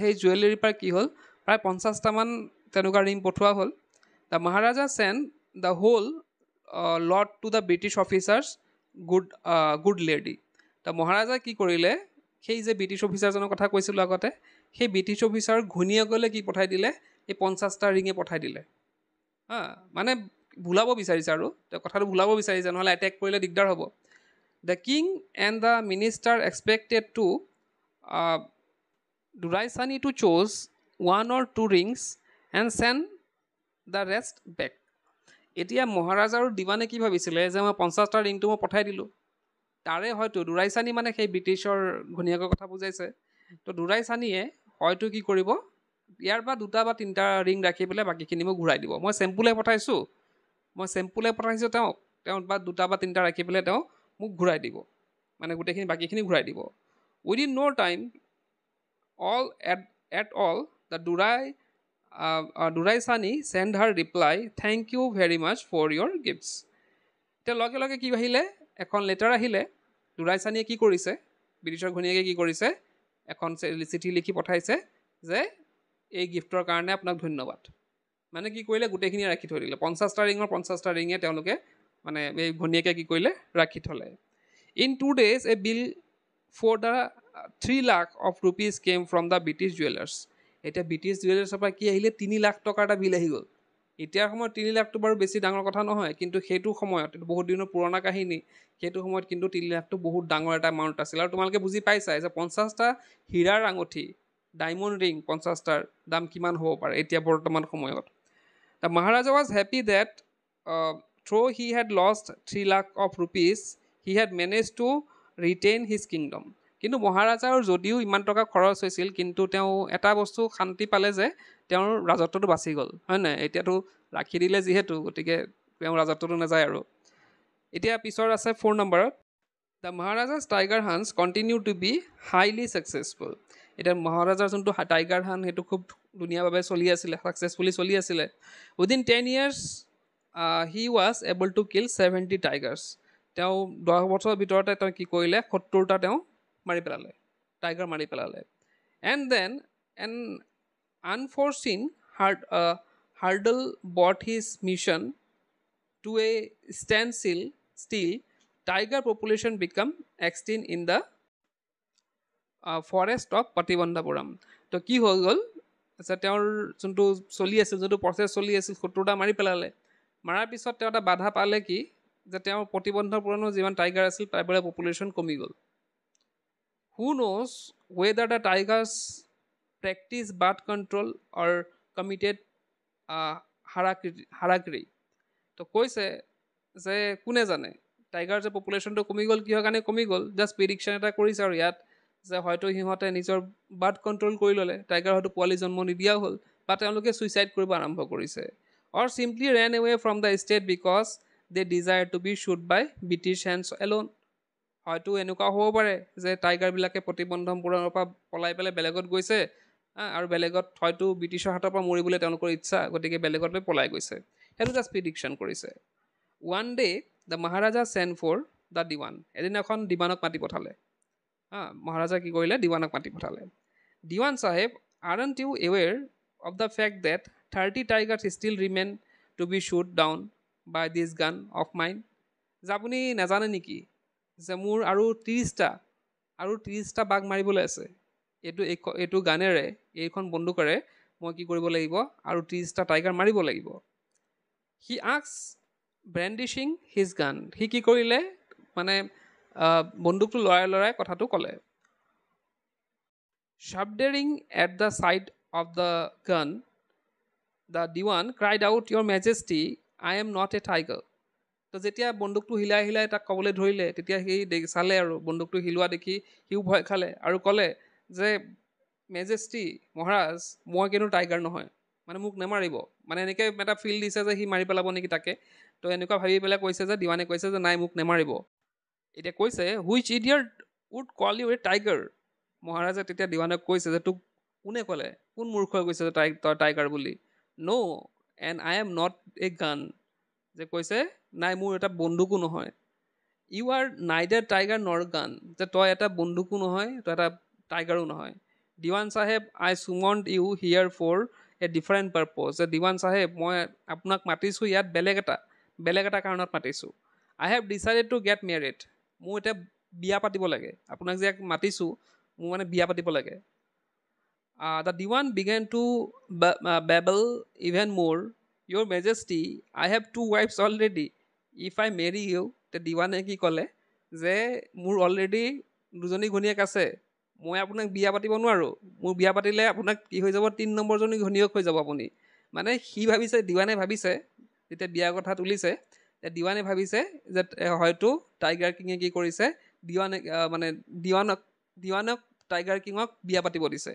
সেই জুৱেলাৰীৰ পৰা কি হ'ল প্ৰায় 50টামান তেনেকুৱা ৰিং পঠোৱা হ'ল the Maharaja send the whole lot to the British officers good lady the মহাৰাজাই কি কৰিলে সেই যে ব্ৰিটিছ অফিচাৰজনৰ কথা কৈছিলোঁ আগতে সেই ব্ৰিটিছ অফিচাৰ ঘৈণীয়েকলৈ কি পঠাই দিলে এই 50টা ৰিঙে পঠাই দিলে মানে ভুলাব বিচাৰিছে আৰু তেওঁ কথাটো ভুলাব বিচাৰিছে নহ'লে এটেক কৰিলে দিগদাৰ হ'ব the king and the minister expected to Durai Sani to choose 1 or 2 rings and send the rest back. এতিয়া মহাৰাজা আৰু দিৱানে কি ভাবিছিলে যে মই 50টা ৰিংটো মই পঠাই দিলোঁ, তাৰে হয়তো দুৰাই চানি মানে সেই ব্ৰিটিছৰ ঘৈণীয়েকৰ কথা বুজাইছে, তো দুৰাই চানিয়ে হয়তো কি কৰিব, ইয়াৰ পৰা 2টা বা 3টা ৰিং ৰাখি পেলাই বাকীখিনি মোক ঘূৰাই দিব। মই চেম্পুলে পঠাইছোঁ তেওঁ বা 2টা বা 3টা ৰাখি পেলাই তেওঁ মোক ঘূৰাই দিব, মানে গোটেইখিনি বাকীখিনি ঘূৰাই দিব। Within no' time all the Durai Sani send her reply, thank you very much for your gifts. এতিয়া লগে লগে কি আহিলে, এখন লেটাৰ আহিলে। দুৰাই চানিয়ে কি কৰিছে, ব্ৰিটিছৰ ঘৈণীয়েকে কি কৰিছে, এখন চিঠি লিখি পঠাইছে যে এই গিফ্টৰ কাৰণে আপোনাক ধন্যবাদ। মানে কি কৰিলে, গোটেইখিনি ৰাখি থৈ দিলে। 50টা ৰিঙৰ 50টা ৰিঙে তেওঁলোকে মানে এই ঘৈণীয়েকে কি কৰিলে, ৰাখি থ'লে। In 2 days a bill for the 3 lakh of rupees came from the British jewelers. এতিয়া ব্ৰিটিছ জুৱেলাৰ্ছৰ পৰা কি আহিলে, 3 লাখ টকাৰ এটা বিল আহি গ'ল। এতিয়াৰ সময়ত 3 লাখটো বাৰু বেছি ডাঙৰ কথা নহয়, কিন্তু সেইটো সময়ত বহুত দিনৰ পুৰণা কাহিনী, সেইটো সময়ত কিন্তু 3 লাখটো বহুত ডাঙৰ এটা এমাউণ্ট আছিল। আৰু তোমালোকে বুজি পাইছাই যে 50টা হীৰাৰ আঙুঠি, ডায়মণ্ড ৰিং 50টাৰ দাম কিমান হ'ব পাৰে এতিয়া বৰ্তমান সময়ত। The Maharaja was happy that though he had lost 3 lakh of rupees, he had managed to retain his kingdom. কিন্তু মহাৰাজাৰ যদিও ইমান টকা খৰচ হৈছিল, কিন্তু তেওঁ এটা বস্তু শান্তি পালে যে তেওঁৰ ৰাজত্বটো বাচি গ'ল, হয় নাই? এতিয়াতো ৰাখি দিলে যিহেতু, গতিকে তেওঁৰ ৰাজত্বটো নাযায় আৰু। এতিয়া পিছৰ আছে 4 নম্বৰত, the maharaja's tiger hunts continue to be highly successful. এতিয়া মহাৰাজাৰ যোনটো টাইগাৰ হাণ্ট সেইটো খুব ধুনীয়াভাৱে চলি আছিলে, ছাকচেছফুলি চলি আছিলে। Within 10 years he was able to kill 70 Tigers. তেওঁ 10 বছৰৰ ভিতৰতে তেওঁ কি কৰিলে, 70টা তেওঁ মাৰি পেলালে, টাইগাৰ মাৰি পেলালে। And then an unforeseen hurdle brought his mission to a still tiger population became extinct in the forest of Pratibandapuram. তো কি হৈ গ'ল যে তেওঁৰ যোনটো চলি আছিল, যোনটো প্ৰচেছ চলি আছিল, 70টা মাৰি পেলালে। মাৰাৰ পিছত তেওঁ এটা বাধা পালে কি, যে তেওঁৰ প্ৰতিবন্ধাপুৰমৰ যিমান টাইগাৰ আছিল তাৰ পৰা পপুলেশ্যন কমি গ'ল। Who knows whether the tigers practice birth control or committed harakiri? তো কৈছে যে কোনে জানে টাইগাৰ যে পপুলেশ্যনটো কমি গ'ল, কিহৰ কাৰণে কমি গ'ল। জাষ্ট প্ৰিডিকশ্যন এটা কৰিছে আৰু ইয়াত, যে হয়তো সিহঁতে নিজৰ বাৰ্থ কণ্ট্ৰল কৰি ল'লে, টাইগাৰ হয়তো পোৱালি জন্ম নিদিয়াও হ'ল, বা তেওঁলোকে ছুইচাইড কৰিব আৰম্ভ কৰিছে। Or simply ran away from the state because they desire to be shot by British hands alone. হয়তো এনেকুৱা হ'ব পাৰে যে টাইগাৰবিলাকে প্ৰতিবন্ধপুৰৰ পৰা পলাই পেলাই বেলেগত গৈছে, আৰু বেলেগত হয়তো ব্ৰিটিছৰ হাতৰ পৰা মৰিবলৈ তেওঁলোকৰ ইচ্ছা, গতিকে বেলেগলৈ পলাই গৈছে। সেইটো জাষ্ট প্ৰিডিকশ্যন কৰিছে। One day the Maharaja sent for the Dewan. এদিনাখন দিৱানক মাতি পঠালে। মহাৰাজা কি কৰিলে, দিৱানক মাতি পঠালে। Dewan sahib, aren't you aware of the fact that 30 tigers still remain to be shot down by this gun of mine. যে আপুনি নাজানে নেকি যে মোৰ আৰু 30টা বাঘ মাৰিবলৈ আছে, এইটো গানেৰে, এইখন বন্দুকেৰে মই কি কৰিব লাগিব, আৰু 30টা টাইগাৰ মাৰিব লাগিব। হি আক্স ব্ৰেণ্ডিছিং হিজ গান। সি কি কৰিলে, মানে বন্দুকটো লৰাই কথাটো ক'লে। Shuddering at the sight of the gun, the Diwan cried out, Your Majesty, I am not a tiger. তো যেতিয়া বন্দুকটো হিলাই তাক ক'বলৈ ধৰিলে, তেতিয়া সি চালে আৰু বন্দুকটো হিলোৱা দেখি সিও ভয় খালে আৰু ক'লে যে মেজেষ্টি, মহাৰাজ, মই কিন্তু টাইগাৰ নহয়, মানে মোক নেমাৰিব। মানে এনেকৈ এটা ফিল দিছে যে সি মাৰি পেলাব নেকি তাকে। তো এনেকুৱা ভাবি পেলাই কৈছে যে, দিৱানে কৈছে যে নাই, মোক নেমাৰিব। এতিয়া কৈছে, which idiot would call you a tiger. মহাৰাজে তেতিয়া দিৱানক কৈছে যে তোক কোনে ক'লে, কোন মূৰ্খই কৈছে যে তই টাইগাৰ বুলি। No' and I am not a gun. যে কৈছে নাই, মোৰ এটা বন্দুকো নহয়। ইউ আৰ নাইডাৰ টাইগাৰ নৰ গান। যে তই এটা বন্দুকো নহয়, তই এটা টাইগাৰো নহয়। Dewan sahib, I summoned you here for a different purpose. যে দিৱান চাহেব, মই আপোনাক মাতিছোঁ ইয়াত বেলেগ এটা কাৰণত মাতিছোঁ। I have decided to get married. মোৰ এতিয়া বিয়া পাতিব লাগে, আপোনাক যে মাতিছোঁ, মোৰ মানে বিয়া পাতিব লাগে। The Dewan began to babble even more, Your Majesty, I have 2 wives already. If I marry you, তে দিৱানে কি ক'লে যে মোৰ অলৰেডি 2জনী ঘৈণীয়েক আছে, মই আপোনাক বিয়া পাতিব নোৱাৰোঁ, মোৰ বিয়া পাতিলে আপোনাক কি হৈ যাব 3 নম্বৰজনী ঘনীয়েক হৈ যাব আপুনি। মানে সি ভাবিছে, দিৱানে ভাবিছে, যেতিয়া বিয়াৰ কথা তুলিছে, দিৱানে ভাবিছে যে হয়তো টাইগাৰ কিঙে কি কৰিছে, দিৱানক টাইগাৰ কিঙক বিয়া পাতিব দিছে।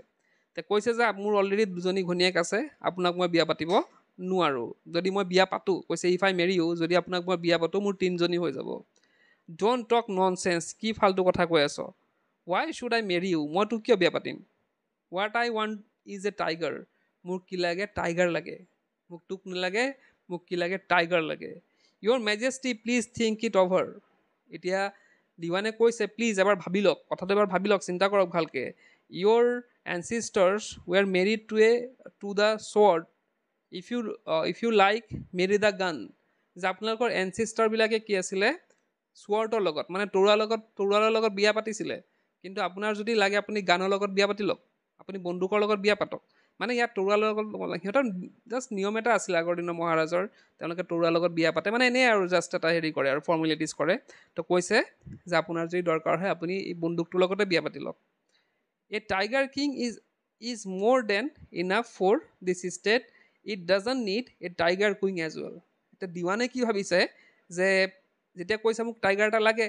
কৈছে যে মোৰ অলৰেডি 2জনী ঘনীয়েক আছে, আপোনাক মই বিয়া পাতিব নোৱাৰোঁ। যদি মই বিয়া পাতোঁ, কৈছে ইফ আই মেৰি ইউ, যদি আপোনাক মই বিয়া পাতোঁ মোৰ 3জনী হৈ যাব। ডোণ্ট টক ননচেন্স, কি ফাল্টু কথা কৈ আছ? Why should I marry you, মই তোক কিয় বিয়া পাতিম? What I want is a tiger, মোক কি লাগে? টাইগাৰ লাগে। মোক তোক নালাগে, মোক কি লাগে? টাইগাৰ লাগে। Your majesty please think it over. এতিয়া দিৱানে কৈছে প্লিজ এবাৰ ভাবি লওক, কথাটো এবাৰ ভাবি লওক, চিন্তা কৰক ভালকৈ। Your ancestors were married to the sword, if you like marry the gun. যে আপোনালোকৰ এনচিষ্টাৰবিলাকে কি আছিলে? শ্বৰ্ডৰ লগত, মানে তৰোৱালৰ লগত বিয়া পাতিছিলে। কিন্তু আপোনাৰ যদি লাগে আপুনি গানৰ লগত বিয়া পাতি লওক, আপুনি বন্দুকৰ লগত বিয়া পাতক। মানে ইয়াত তৰোৱালৰ লগত, সিহঁতৰ জাষ্ট নিয়ম এটা আছিলে আগৰ দিনৰ মহাৰাজৰ, তেওঁলোকে তৰোৱাৰ লগত বিয়া পাতে, মানে এনেই আৰু জাষ্ট এটা হেৰি কৰে আৰু ফৰ্মেলিটিজ কৰে। তো কৈছে যে আপোনাৰ যদি দৰকাৰ হয় আপুনি এই বন্দুকটোৰ লগতে বিয়া পাতি লওক। A tiger king is more than enough for this state, it doesn't need a tiger queen as well. এতিয়া দিৱানে কি ভাবিছে যে যেতিয়া কৈছে মোক টাইগাৰ এটা লাগে,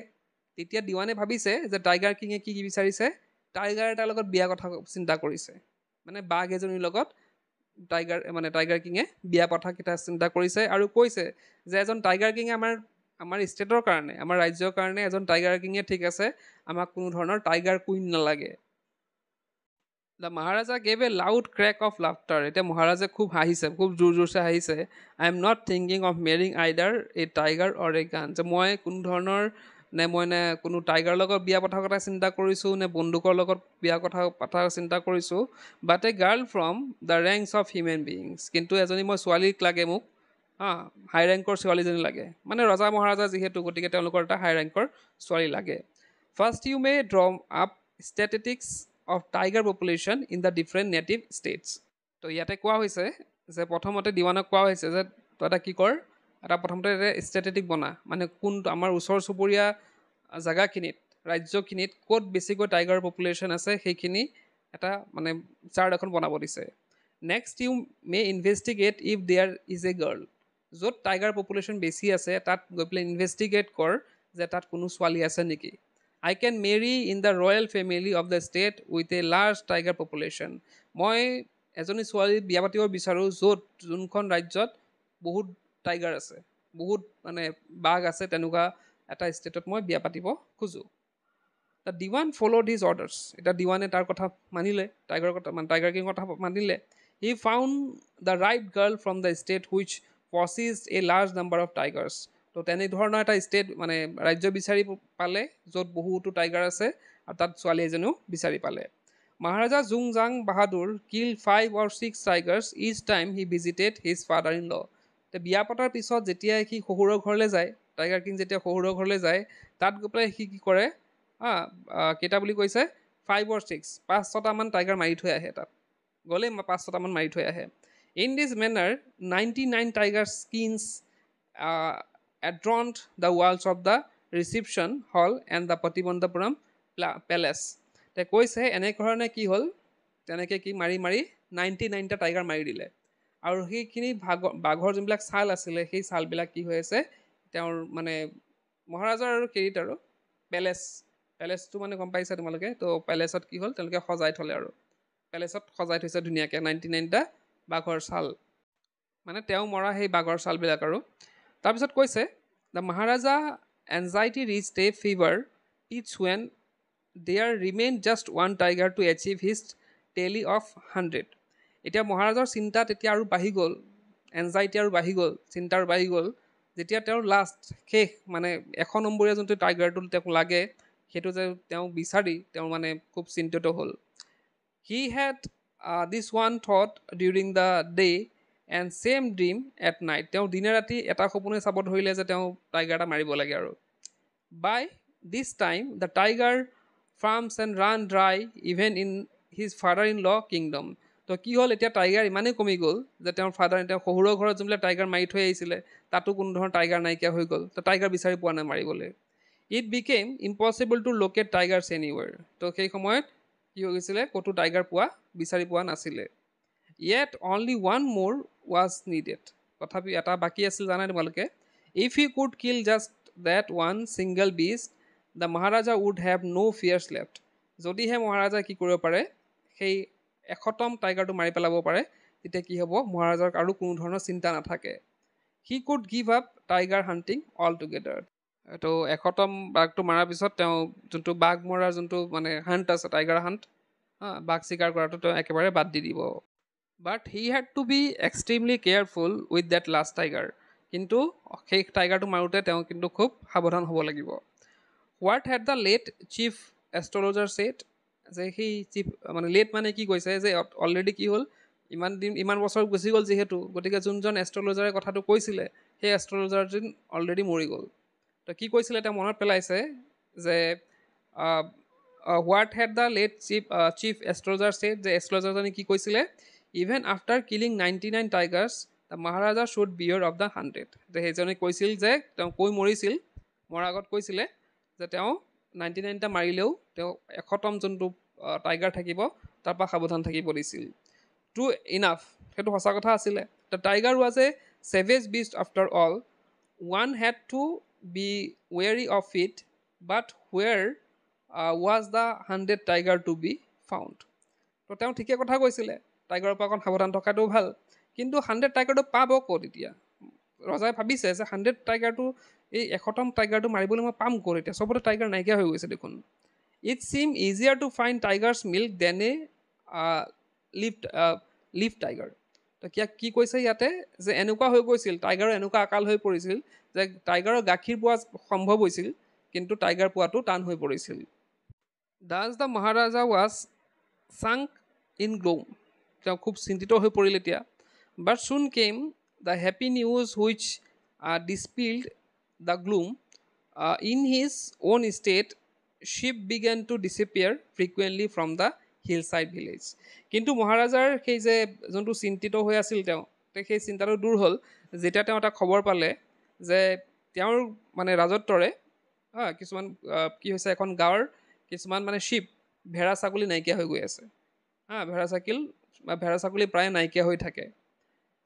তেতিয়া দিৱানে ভাবিছে যে টাইগাৰ কিঙে কি বিচাৰিছে? টাইগাৰ এটাৰ লগত বিয়া কথা চিন্তা কৰিছে। মানে বাঘ এজনীৰ লগত টাইগাৰ কিঙে বিয়া পতা কেইটা চিন্তা কৰিছে আৰু কৈছে যে এজন টাইগাৰ কিঙে আমাৰ ষ্টেটৰ কাৰণে, আমাৰ ৰাজ্যৰ কাৰণে এজন টাইগাৰ কিঙে ঠিক আছে, আমাক কোনো ধৰণৰ টাইগাৰ কুইন নালাগে। The maharaja gave a loud crack of laughter. এতিয়া মহাৰাজে খুব হাঁহিছে, খুব জোৰ জোৰছে হাঁহিছে। I am not thinking of marrying either a tiger or a gun. যে মই কোনো ধৰণৰ মই কোনো টাইগাৰৰ লগত বিয়া পতাৰ কথা চিন্তা কৰিছোঁ, নে বন্দুকৰ লগত বিয়া কথা পতাৰ চিন্তা কৰিছোঁ, but a girl from the ranks of human beings. কিন্তু এজনী মই ছোৱালীক লাগে মোক, হাই ৰেংকৰ ছোৱালীজনী লাগে। মানে ৰজা মহাৰাজা যিহেতু, গতিকে তেওঁলোকৰ এটা হাই ৰেংকৰ ছোৱালী লাগে। First you may draw up statistics of tiger population in the different native states. তো ইয়াতে কোৱা হৈছে যে প্ৰথমতে দিৱানক কোৱা হৈছে যে তই এটা কি কৰ, প্ৰথমতে ষ্টেটিষ্টিক বনা, মানে কোনটো আমাৰ ওচৰ চুবুৰীয়া জেগাখিনিত, ৰাজ্যখিনিত ক'ত বেছিকৈ টাইগাৰ পপুলেশ্যন আছে সেইখিনি এটা মানে চাৰ্ট এখন বনাব দিছে। Next you may investigate if there is a girl. য'ত টাইগাৰ পপুলেশ্যন বেছি আছে তাত গৈ পেলাই ইনভেষ্টিগেট কৰ যে তাত কোনো ছোৱালী আছে নেকি। I can marry in the royal family of the state with a large tiger population. মই এজনী ছোৱালী বিয়া পাতিব বিচাৰোঁ যোনখন ৰাজ্যত বহুত টাইগাৰ আছে, বহুত মানে বাঘ আছে, তেনেকুৱা এটা ষ্টেটত মই বিয়া পাতিব খোজোঁ। The dewan followed his orders. এতিয়া দিৱানে তাৰ কথা মানিলে, টাইগাৰ কিঙৰ কথা মানিলে। He found the right girl from the state which possessed a large number of tigers. তো তেনেধৰণৰ এটা ষ্টেট মানে ৰাজ্য বিচাৰি পালে য'ত বহুতো টাইগাৰ আছে, আৰু তাত ছোৱালী এজনীও বিচাৰি পালে। Maharaja Jung Jang Bahadur kill 5 or 6 tigers each time he visited his father in law. বিয়া পতাৰ পিছত যেতিয়া সি শহুৰৰ ঘৰলৈ যায়, টাইগাৰ কিং যেতিয়া শহুৰৰ ঘৰলৈ যায়, তাত গৈ পেলাই সি কি কৰে, কেইটা বুলি কৈছে 5 or 6, 5-6টামান টাইগাৰ মাৰি থৈ আহে। তাত গ'লেই 5-6টামান মাৰি থৈ আহে। In this manner 99 tiger skins adorned the walls of the reception hall and the Patibandhapuram palace. তে কৈছে এনেধৰণে কি হ'ল, তেনেকৈ কি মাৰি 99টা টাইগাৰ মাৰি দিলে। আৰু সেইখিনি বাঘৰ যোনবিলাক ছাল আছিলে সেই ছালবিলাক কি হৈ আছে, তেওঁৰ মানে মহাৰাজাৰ আৰু কেৰিত আৰু পেলেচটো মানে গম পাইছা তোমালোকে। তো পেলেচত কি হ'ল, তেওঁলোকে সজাই থ'লে আৰু পেলেচত সজাই থৈছে ধুনীয়াকৈ 99টা বাঘৰ ছাল, মানে তেওঁ মৰা সেই বাঘৰ ছালবিলাক আৰু। তাৰপিছত কৈছে the maharaja anxiety reached a fever pitch when there remain just 1 tiger to achieve his tally of 100। এতিয়া মহাৰাজাৰ চিন্তা তেতিয়া আৰু বাঢ়ি গ'ল, এনজাইটি আৰু বাঢ়ি গ'ল, চিন্তা আৰু বাঢ়ি গ'ল, যেতিয়া তেওঁৰ লাষ্ট শেষ মানে 100 নম্বৰীয়া যোনটো টাইগাৰটো তেওঁক লাগে, সেইটো যে তেওঁ বিচাৰি তেওঁ মানে খুব চিন্তিত হ'ল। He had this one thought during the day and same dream at night. তেওঁ দিনে ৰাতি এটা সপোনে চাব ধৰিলে যে তেওঁ টাইগাৰ এটা মাৰিব লাগে আৰু। By this time the tiger farms and ran dry even in his father in law kingdom. তো কি হ'ল, এতিয়া টাইগাৰ ইমানেই কমি গ'ল যে তেওঁৰ তেওঁ শহুৰৰ ঘৰত যোনবিলাক টাইগাৰ মাৰি থৈ আহিছিলে তাতো কোনো ধৰণৰ টাইগাৰ নাইকিয়া হৈ গ'ল। তো টাইগাৰ বিচাৰি পোৱা নাই মাৰিবলৈ। It became impossible to locate tigers anywhere. তো সেই সময়ত কি হৈ গৈছিলে ক'তো টাইগাৰ বিচাৰি পোৱা নাছিলে yet only one more was needed তথাপি এটা বাকী আছিল জানাই তোমালোকে if he could kill just that one single beast the Maharaja would have no fears left যদিহে মহাৰাজা কি কৰিব পাৰে সেই এশতম টাইগাৰটো মাৰি পেলাব পাৰে তেতিয়া কি হ'ব মহাৰাজাৰ আৰু কোনো ধৰণৰ চিন্তা নাথাকে he could give up tiger hunting altogether তো এশতম বাঘটো মৰাৰ পিছত তেওঁ যোনটো বাঘ মৰাৰ যোনটো মানে হাণ্ট আছে টাইগাৰ হাণ্ট বাঘ চিকাৰ কৰাটো তেওঁ একেবাৰে বাদ দি দিব but he had to be extremely careful with that last tiger কিন্তু সেই টাইগাৰটো মাৰোঁতে তেওঁ কিন্তু খুব সাৱধান হ'ব লাগিব what had the late chief astrologer said যে সেই চিফ মানে লেট মানে কি কৈছে যে অলৰেডি কি হ'ল ইমান বছৰ গুচি গ'ল যিহেতু গতিকে যোনজন এষ্ট্ৰলজাৰে কথাটো কৈছিলে সেই এষ্ট্ৰলজাৰজন অলৰেডি মৰি গ'ল তো কি কৈছিলে তেওঁ মনত পেলাইছে যে what had the late chief astrologer said যে এষ্ট্ৰলজাৰজনে কি কৈছিলে even after killing 99 tigers the maharaja should beware of the 100 যে সেইজনে কৈছিল যে তেওঁ কৈ মৰিছিল মৰাৰ আগত কৈছিলে যে তেওঁ 99টা মাৰিলেও তেওঁ এশতম যোনটো টাইগাৰ থাকিব তাৰ পৰা সাৱধান থাকিব দিছিল টু ইনাফ সেইটো সঁচা কথা আছিলে the tiger was a savage beast after all one had to be wary of it but where was the 100 tiger to be found তো তেওঁ ঠিকে কথা কৈছিলে টাইগাৰৰ পৰা অকণ সাৱধান থকাটো ভাল কিন্তু 100 টাইগাৰটো পাব ক'ত এতিয়া ৰজাই ভাবিছে যে 100 টাইগাৰটো এই এশতম টাইগাৰটো মাৰিবলৈ মই পাম ক'ত এতিয়া চবতে টাইগাৰ নাইকিয়া হৈ গৈছে দেখোন it seem easier to find tigers milk than a live tiger তো কি কৈছে ইয়াতে যে এনেকুৱা হৈ গৈছিল টাইগাৰৰ এনেকুৱা আকাল হৈ পৰিছিল যে টাইগাৰৰ গাখীৰ পোৱা সম্ভৱ হৈছিল কিন্তু টাইগাৰ পোৱাটো টান হৈ পৰিছিল thus the Maharaja was sunk in gloom তেওঁ খুব চিন্তিত হৈ পৰিল এতিয়া but soon came the happy news which dispelled the gloom in his own state sheep began to disappear frequently from the hill side village কিন্তু মহাৰাজাৰ সেই যে যোনটো চিন্তিত হৈ আছিল তেওঁ সেই চিন্তাটো দূৰ হ'ল যেতিয়া তেওঁ এটা খবৰ পালে যে তেওঁৰ মানে ৰাজত্বৰে কিছুমান কি হৈছে এখন গাঁৱৰ কিছুমান মানে শ্বিপ ভেড়া ছাগলী নাইকিয়া হৈ গৈ আছে ভেড়া ছাগলী প্ৰায় নাইকিয়া হৈ থাকে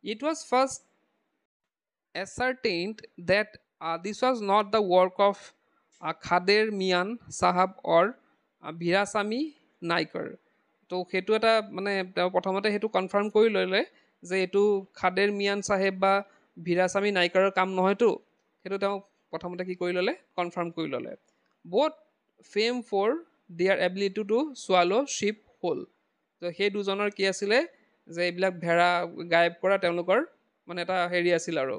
it was first ascertained that this was not the work of Khader Miyan Sahib or Veeraswami Naicker তো সেইটো এটা মানে তেওঁ প্ৰথমতে সেইটো কনফাৰ্ম কৰি ল'লে যে এইটো খাদেৰ মিয়ান চাহেব বা ভিৰাস্বামী নাইকাৰৰ কাম নহয়তো সেইটো তেওঁ প্ৰথমতে কি কৰি ল'লে কনফাৰ্ম কৰি ল'লে both fame for their ability to swallow sheep whole তো সেই দুজনৰ কি আছিলে যে এইবিলাক ভেড়া গায়ব কৰা তেওঁলোকৰ মানে এটা হেৰি আছিল আৰু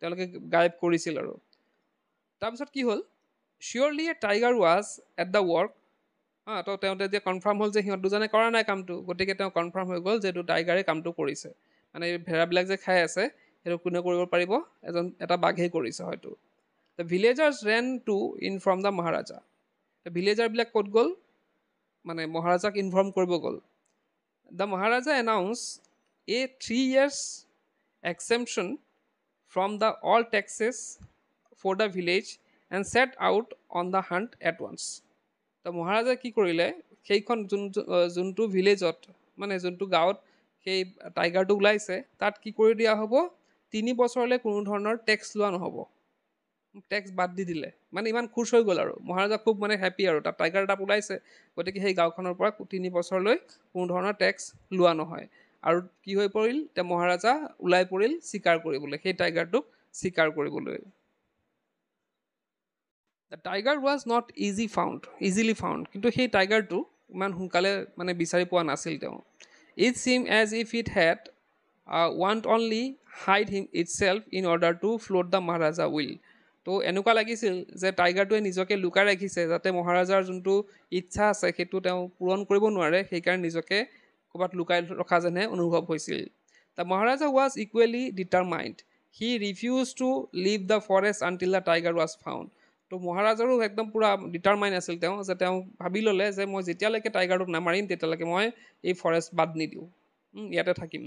তেওঁলোকে গায়ব কৰিছিল আৰু তাৰপিছত কি হ'ল cheerily A tiger was at the work তো তেওঁ তেতিয়া কনফাৰ্ম হ'ল যে সিহঁত দুজনে কৰা নাই কামটো গতিকে তেওঁ কনফাৰ্ম হৈ গ'ল যে এইটো টাইগাৰে কামটো কৰিছে মানে এই ভেড়াবিলাক যে খাই আছে সেইটো কোনে কৰিব পাৰিব এটা বাঘেই কৰিছে হয়তো the villagers ran to inform the Maharaja ভিলেজাৰবিলাক ক'ত গ'ল মানে মহাৰাজাক ইনফৰ্ম কৰিব গ'ল the Maharaja announce a 3 years exemption from the all taxes for the village and set out on the hunt at once তো মহাৰাজাই কি কৰিলে সেইখন যোনটো ভিলেজত মানে যোনটো গাঁৱত সেই টাইগাৰটো ওলাইছে তাত কি কৰি দিয়া হ'ব 3 বছৰলৈ কোনো ধৰণৰ টেক্স লোৱা নহ'ব টেক্স বাদ দি দিলে মানে ইমান খুচ হৈ গ'ল আৰু মহাৰাজা খুব মানে হেপী আৰু তাত টাইগাৰ এটা ওলাইছে গতিকে সেই গাঁওখনৰ পৰা 3 বছৰলৈ কোনো ধৰণৰ টেক্স লোৱা নহয় আৰু কি হৈ পৰিল তে মহাৰাজা ওলাই পৰিল চিকাৰ কৰিবলৈ সেই টাইগাৰটোক চিকাৰ কৰিবলৈ the tiger was not easily found কিন্তু সেই টাইগাৰটো ইমান সোনকালে মানে বিচাৰি পোৱা নাছিল তেওঁ it seem as if it had want only hide itself in order to flout the Maharaja will তো এনেকুৱা লাগিছিল যে টাইগাৰটোৱে নিজকে লুকাই ৰাখিছে যাতে মহাৰাজাৰ যোনটো ইচ্ছা আছে সেইটো তেওঁ পূৰণ কৰিব নোৱাৰে সেইকাৰণে নিজকে ক'ৰবাত লুকাই ৰখা যেনহে অনুভৱ হৈছিল the Maharaja was equally determined he refuse to leave the forest until the tiger was found তো মহাৰাজাৰো একদম পূৰা ডিটাৰমাইণ্ড আছিল তেওঁ যে তেওঁ ভাবি ল'লে যে মই যেতিয়ালৈকে টাইগাৰটোক নামাৰিম তেতিয়ালৈকে মই এই ফৰেষ্ট বাদ নিদিওঁ ইয়াতে থাকিম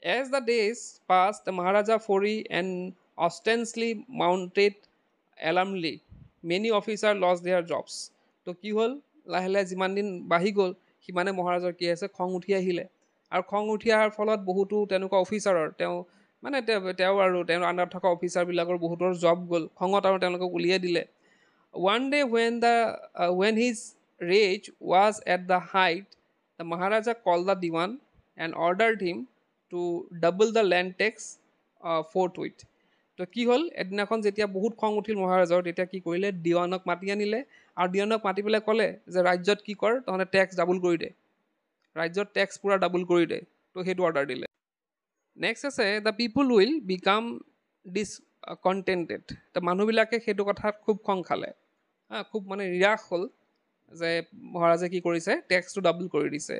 as the days pass the Maharaja fury and ostensibly mounted alarmingly many officers lost their jobs তো কি হ'ল লাহে লাহে যিমান দিন বাঢ়ি গ'ল সিমানে মহাৰাজৰ কি আছে খং উঠি আহিলে আৰু খং উঠি অহাৰ ফলত বহুতো তেনেকুৱা অফিচাৰৰ মানে তেওঁ আৰু তেওঁৰ আণ্ডাৰত থকা অফিচাৰবিলাকৰ বহুতৰ জব গ'ল খঙত আৰু তেওঁলোকক উলিয়াই দিলে one day when his rage was at the height the Maharaja called the Diwan and ordered him to double the land tax forthwith তো কি হ'ল এদিনাখন যেতিয়া বহুত খং উঠিল মহাৰাজৰ তেতিয়া কি কৰিলে দিৱানক মাতি আনিলে আৰু দিৱানক মাতি পেলাই ক'লে যে ৰাজ্যত কি কৰ তহঁতে টেক্স ডাবল কৰি দে ৰাজ্যত টেক্স পুৰা ডাবল কৰি দে তো সেইটো অৰ্ডাৰ দিলে নেক্সট আছে দ্য পিপুল উইল বিকাম ডিছকণ্টেণ্টেড তো মানুহবিলাকে সেইটো কথাত খুব খং খালে খুব মানে নিৰাশ হ'ল যে মহাৰাজে কি কৰিছে টেক্সটো ডাবল কৰি দিছে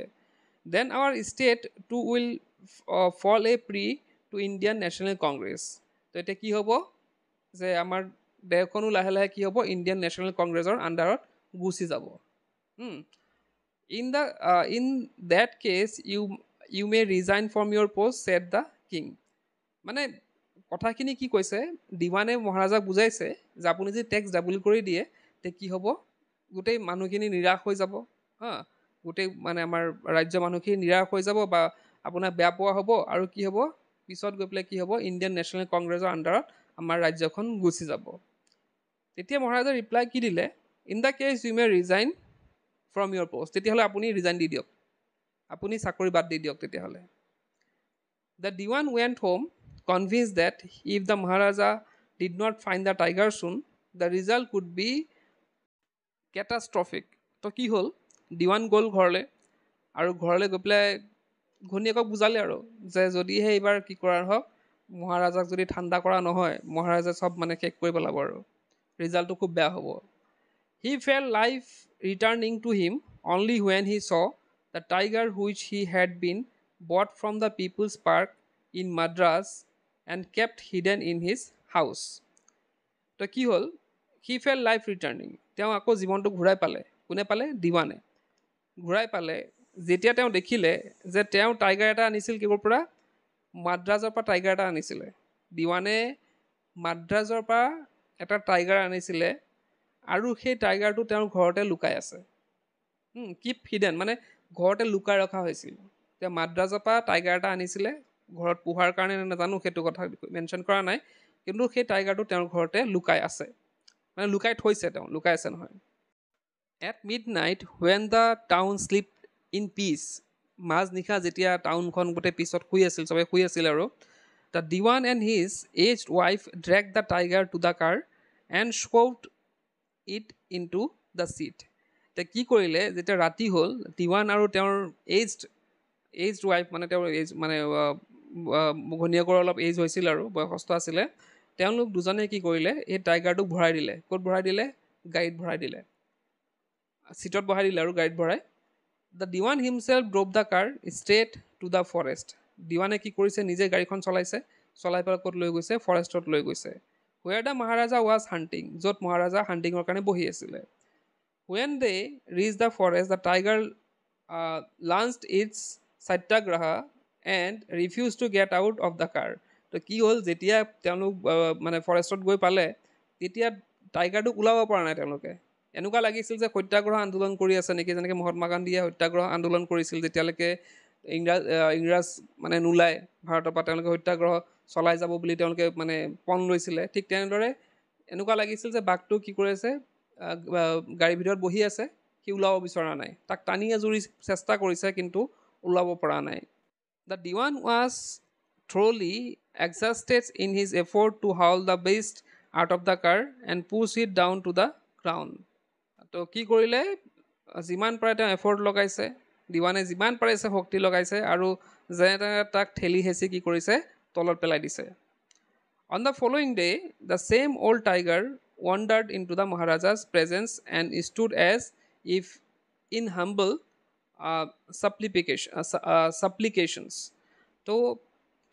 then our state too will fall a prey to Indian National Congress তো এতিয়া কি হ'ব যে আমাৰ দেশখনো লাহে লাহে কি হ'ব ইণ্ডিয়ান নেশ্যনেল কংগ্ৰেছৰ আণ্ডাৰত গুচি যাব in that case you may resign from your post said the king মানে কথাখিনি কি কৈছে দিৱানে মহাৰাজাক বুজাইছে যে আপুনি যদি টেক্স ডাবল কৰি দিয়ে তে কি হ'ব গোটেই মানুহখিনি নিৰাশ হৈ যাব গোটেই মানে আমাৰ ৰাজ্যৰ মানুহখিনি নিৰাশ হৈ যাব বা আপোনাক বেয়া পোৱা হ'ব আৰু কি হ'ব পিছত গৈ পেলাই কি হ'ব ইণ্ডিয়ান নেশ্যনেল কংগ্ৰেছৰ আণ্ডাৰত আমাৰ ৰাজ্যখন গুচি যাব তেতিয়া মহাৰাজে ৰিপ্লাই কি দিলে in the case you may resign from your post তেতিয়াহ'লে আপুনি ৰিজাইন দি দিয়ক আপুনি চাকৰি বাদ দি দিয়ক তেতিয়াহ'লে the Diwan went home convinced that if the Maharaja did not find the tiger soon, the result could be catastrophic. তো কি হ'ল দিৱান গ'ল ঘৰলৈ আৰু ঘৰলৈ গৈ পেলাই ঘৈণীয়েকক বুজালে আৰু যে যদিহে এইবাৰ কি কৰাৰ হওক মহাৰাজাক যদি ঠাণ্ডা কৰা নহয় মহাৰাজে চব মানে শেষ কৰি পেলাব আৰু ৰিজাল্টটো খুব বেয়া হ'ব he felt life returning to him only when he saw the tiger which he had been bought from the people's park in Madras and kept hidden in his house তো কি হ'ল হি ফেল লাইফ ৰিটাৰ্ণিং তেওঁ আকৌ জীৱনটো ঘূৰাই পালে কোনে পালে দিৱানে ঘূৰাই পালে যেতিয়া তেওঁ দেখিলে যে তেওঁ টাইগাৰ এটা আনিছিল কিহৰ পৰা মাদ্ৰাজৰ পৰা টাইগাৰ এটা আনিছিলে দিৱানে মাদ্ৰাজৰ পৰা এটা টাইগাৰ আনিছিলে আৰু সেই টাইগাৰটো তেওঁৰ ঘৰতে লুকাই আছে কিপ হিডেন মানে ঘৰতে লুকাই ৰখা হৈছিল তেওঁ মাদ্ৰাজৰ পৰা টাইগাৰ এটা আনিছিলে ঘৰত পোহাৰ কাৰণে নাজানো সেইটো কথা মেনশ্যন কৰা নাই কিন্তু সেই টাইগাৰটো তেওঁৰ ঘৰতে লুকাই আছে মানে লুকাই থৈছে তেওঁ লুকাই আছে নহয় at midnight when the town sleep in peace মাজনিশা যেতিয়া টাউনখন গোটেই পিছত শুই আছিল চবেই শুই আছিল আৰু the dewan and his aged wife drag the tiger to the car and shoved it into the seat এতিয়া কি কৰিলে যেতিয়া ৰাতি হ'ল দিৱান আৰু তেওঁৰ এইজড ৱাইফ মানে তেওঁৰ এইজ মানে ঘৈণীয়েকৰ অলপ এইজ হৈছিল আৰু বয়সস্থ আছিলে তেওঁলোক দুজনে কি কৰিলে এই টাইগাৰটোক ভৰাই দিলে ক'ত ভৰাই দিলে গাড়ীত ভৰাই দিলে ছিটত বহাই দিলে আৰু গাড়ীত ভৰাই the dewan himself drove the car straight to the forest দিৱানে কি কৰিছে নিজে গাড়ীখন চলাই পেলাই ক'ত লৈ গৈছে ফৰেষ্টত লৈ গৈছে where the Maharaja was hunting য'ত মহাৰাজা হাণ্টিঙৰ কাৰণে বহি আছিলে when they reach the forest the tiger launched its satyagraha and refuse to get out of the car তো কি হ'ল যেতিয়া তেওঁলোক মানে ফৰেষ্টত গৈ পালে তেতিয়া টাইগাৰটোক ওলাব পৰা নাই তেওঁলোকে এনেকুৱা লাগিছিল যে সত্যাগ্ৰহ আন্দোলন কৰি আছে নেকি যেনেকৈ মহাত্মা গান্ধীয়ে সত্যাগ্ৰহ আন্দোলন কৰিছিল যেতিয়ালৈকে ইংৰাজ মানে নোলায় ভাৰতৰ পৰা তেওঁলোকে সত্যাগ্ৰহ চলাই যাব বুলি তেওঁলোকে মানে পণ লৈছিলে ঠিক তেনেদৰে এনেকুৱা লাগিছিল যে বাঘটো কি কৰি আছে গাড়ীৰ ভিতৰত বহি আছে সি ওলাব বিচৰা নাই তাক টানি আজুৰি চেষ্টা কৰিছে কিন্তু ওলাব পৰা নাই the Diwan was thoroughly exhausted in his effort to haul the beast out of the car and push it down to the ground তো কি কৰিলে যিমান পাৰে তেওঁ এফৰ্ট লগাইছে দিৱানে যিমান পাৰিছে শক্তি লগাইছে আৰু যেনে তেনে তাক ঠেলি হেঁচি কি কৰিছে তলত পেলাই দিছে on the following day the same old tiger wandered into the Maharaja's presence and stood as if in humble supplications তো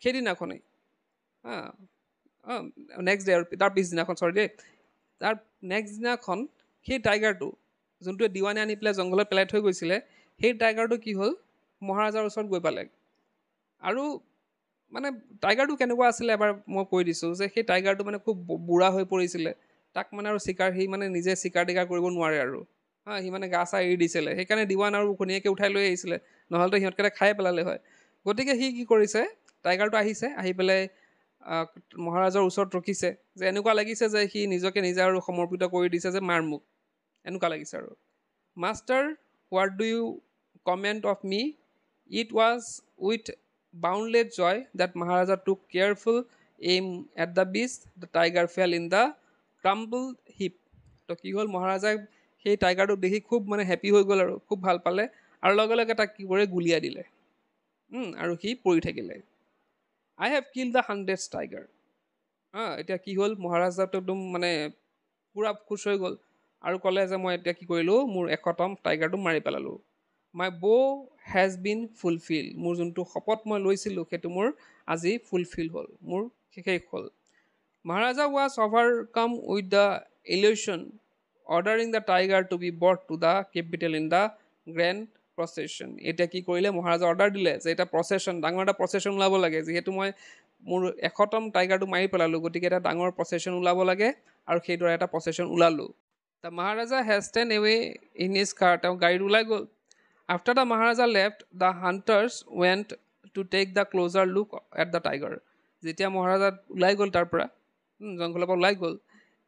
সেইদিনাখনেই নেক্সট ডে আৰু তাৰ পিছদিনাখন তাৰ নেক্সট দিনাখন সেই টাইগাৰটো যোনটোৱে দিৱানে আনি পেলাই জংঘলত পেলাই থৈ গৈছিলে সেই টাইগাৰটো কি হ'ল মহাৰাজাৰ ওচৰত গৈ পালে আৰু মানে টাইগাৰটো কেনেকুৱা আছিলে এবাৰ মই কৈ দিছোঁ যে সেই টাইগাৰটো মানে খুব বুঢ়া হৈ পৰিছিলে তাক মানে আৰু সি মানে নিজে চিকাৰ টিকাৰ কৰিব নোৱাৰে আৰু সি মানে গা চা এৰি দিছিলে, সেইকাৰণে দিৱান আৰু ঘৈণীয়েকে উঠাই লৈ আহিছিলে, নহ'লেতো সিহঁতকেইটা খাই পেলালে হয়। গতিকে সি কি কৰিছে, টাইগাৰটো আহিছে, আহি পেলাই মহাৰাজাৰ ওচৰত ৰখিছে, যে এনেকুৱা লাগিছে যে সি নিজকে নিজে আৰু সমৰ্পিত কৰি দিছে যে মাৰ মোক, এনেকুৱা লাগিছে আৰু। Master, what do you comment of me? It was with boundless joy that Maharaja took careful aim at the beast, the tiger fell in the crumble heap. তো কি হ'ল, মহাৰাজাই সেই টাইগাৰটোক দেখি খুব মানে হেপী হৈ গ'ল আৰু খুব ভাল পালে, আৰু লগে লগে তাক কি কৰে, গুলিয়াই দিলে, আৰু সি পৰি থাকিলে। I have kill the 100th tiger. এতিয়া কি হ'ল, মহাৰাজাটো একদম মানে পূৰা খুচ হৈ গ'ল আৰু ক'লে যে মই এতিয়া কি কৰিলোঁ, মোৰ 100তম টাইগাৰটো মাৰি পেলালোঁ। মাই বো হেজ বিন ফুলফিল, মোৰ যোনটো শপত মই লৈছিলোঁ সেইটো মোৰ আজি ফুলফিল হ'ল, মোৰ শেষ হ'ল। Maharaja was overcome with the illusion, ordering the tiger to be brought to the capital in the grand procession. এতিয়া কি কৰিলে, মহাৰাজা অৰ্ডাৰ দিলে যে এটা প্ৰচেশ্যন, ডাঙৰ এটা প্ৰচেশ্যন ওলাব লাগে, যিহেতু মই মোৰ 100তম টাইগাৰটো মাৰি পেলালোঁ, গতিকে এটা ডাঙৰ প্ৰচেশ্যন ওলাব লাগে, আৰু সেইদৰে এটা প্ৰচেশ্যন ওলালোঁ। The Maharaja hasten away in his car, তেওঁ গাড়ীত ওলাই গ'ল। After the Maharaja left, the hunters went to take the closer look at the tiger. যেতিয়া মহাৰাজা ওলাই গ'ল তাৰ পৰা, জংঘলৰ পৰা ওলাই গ'ল,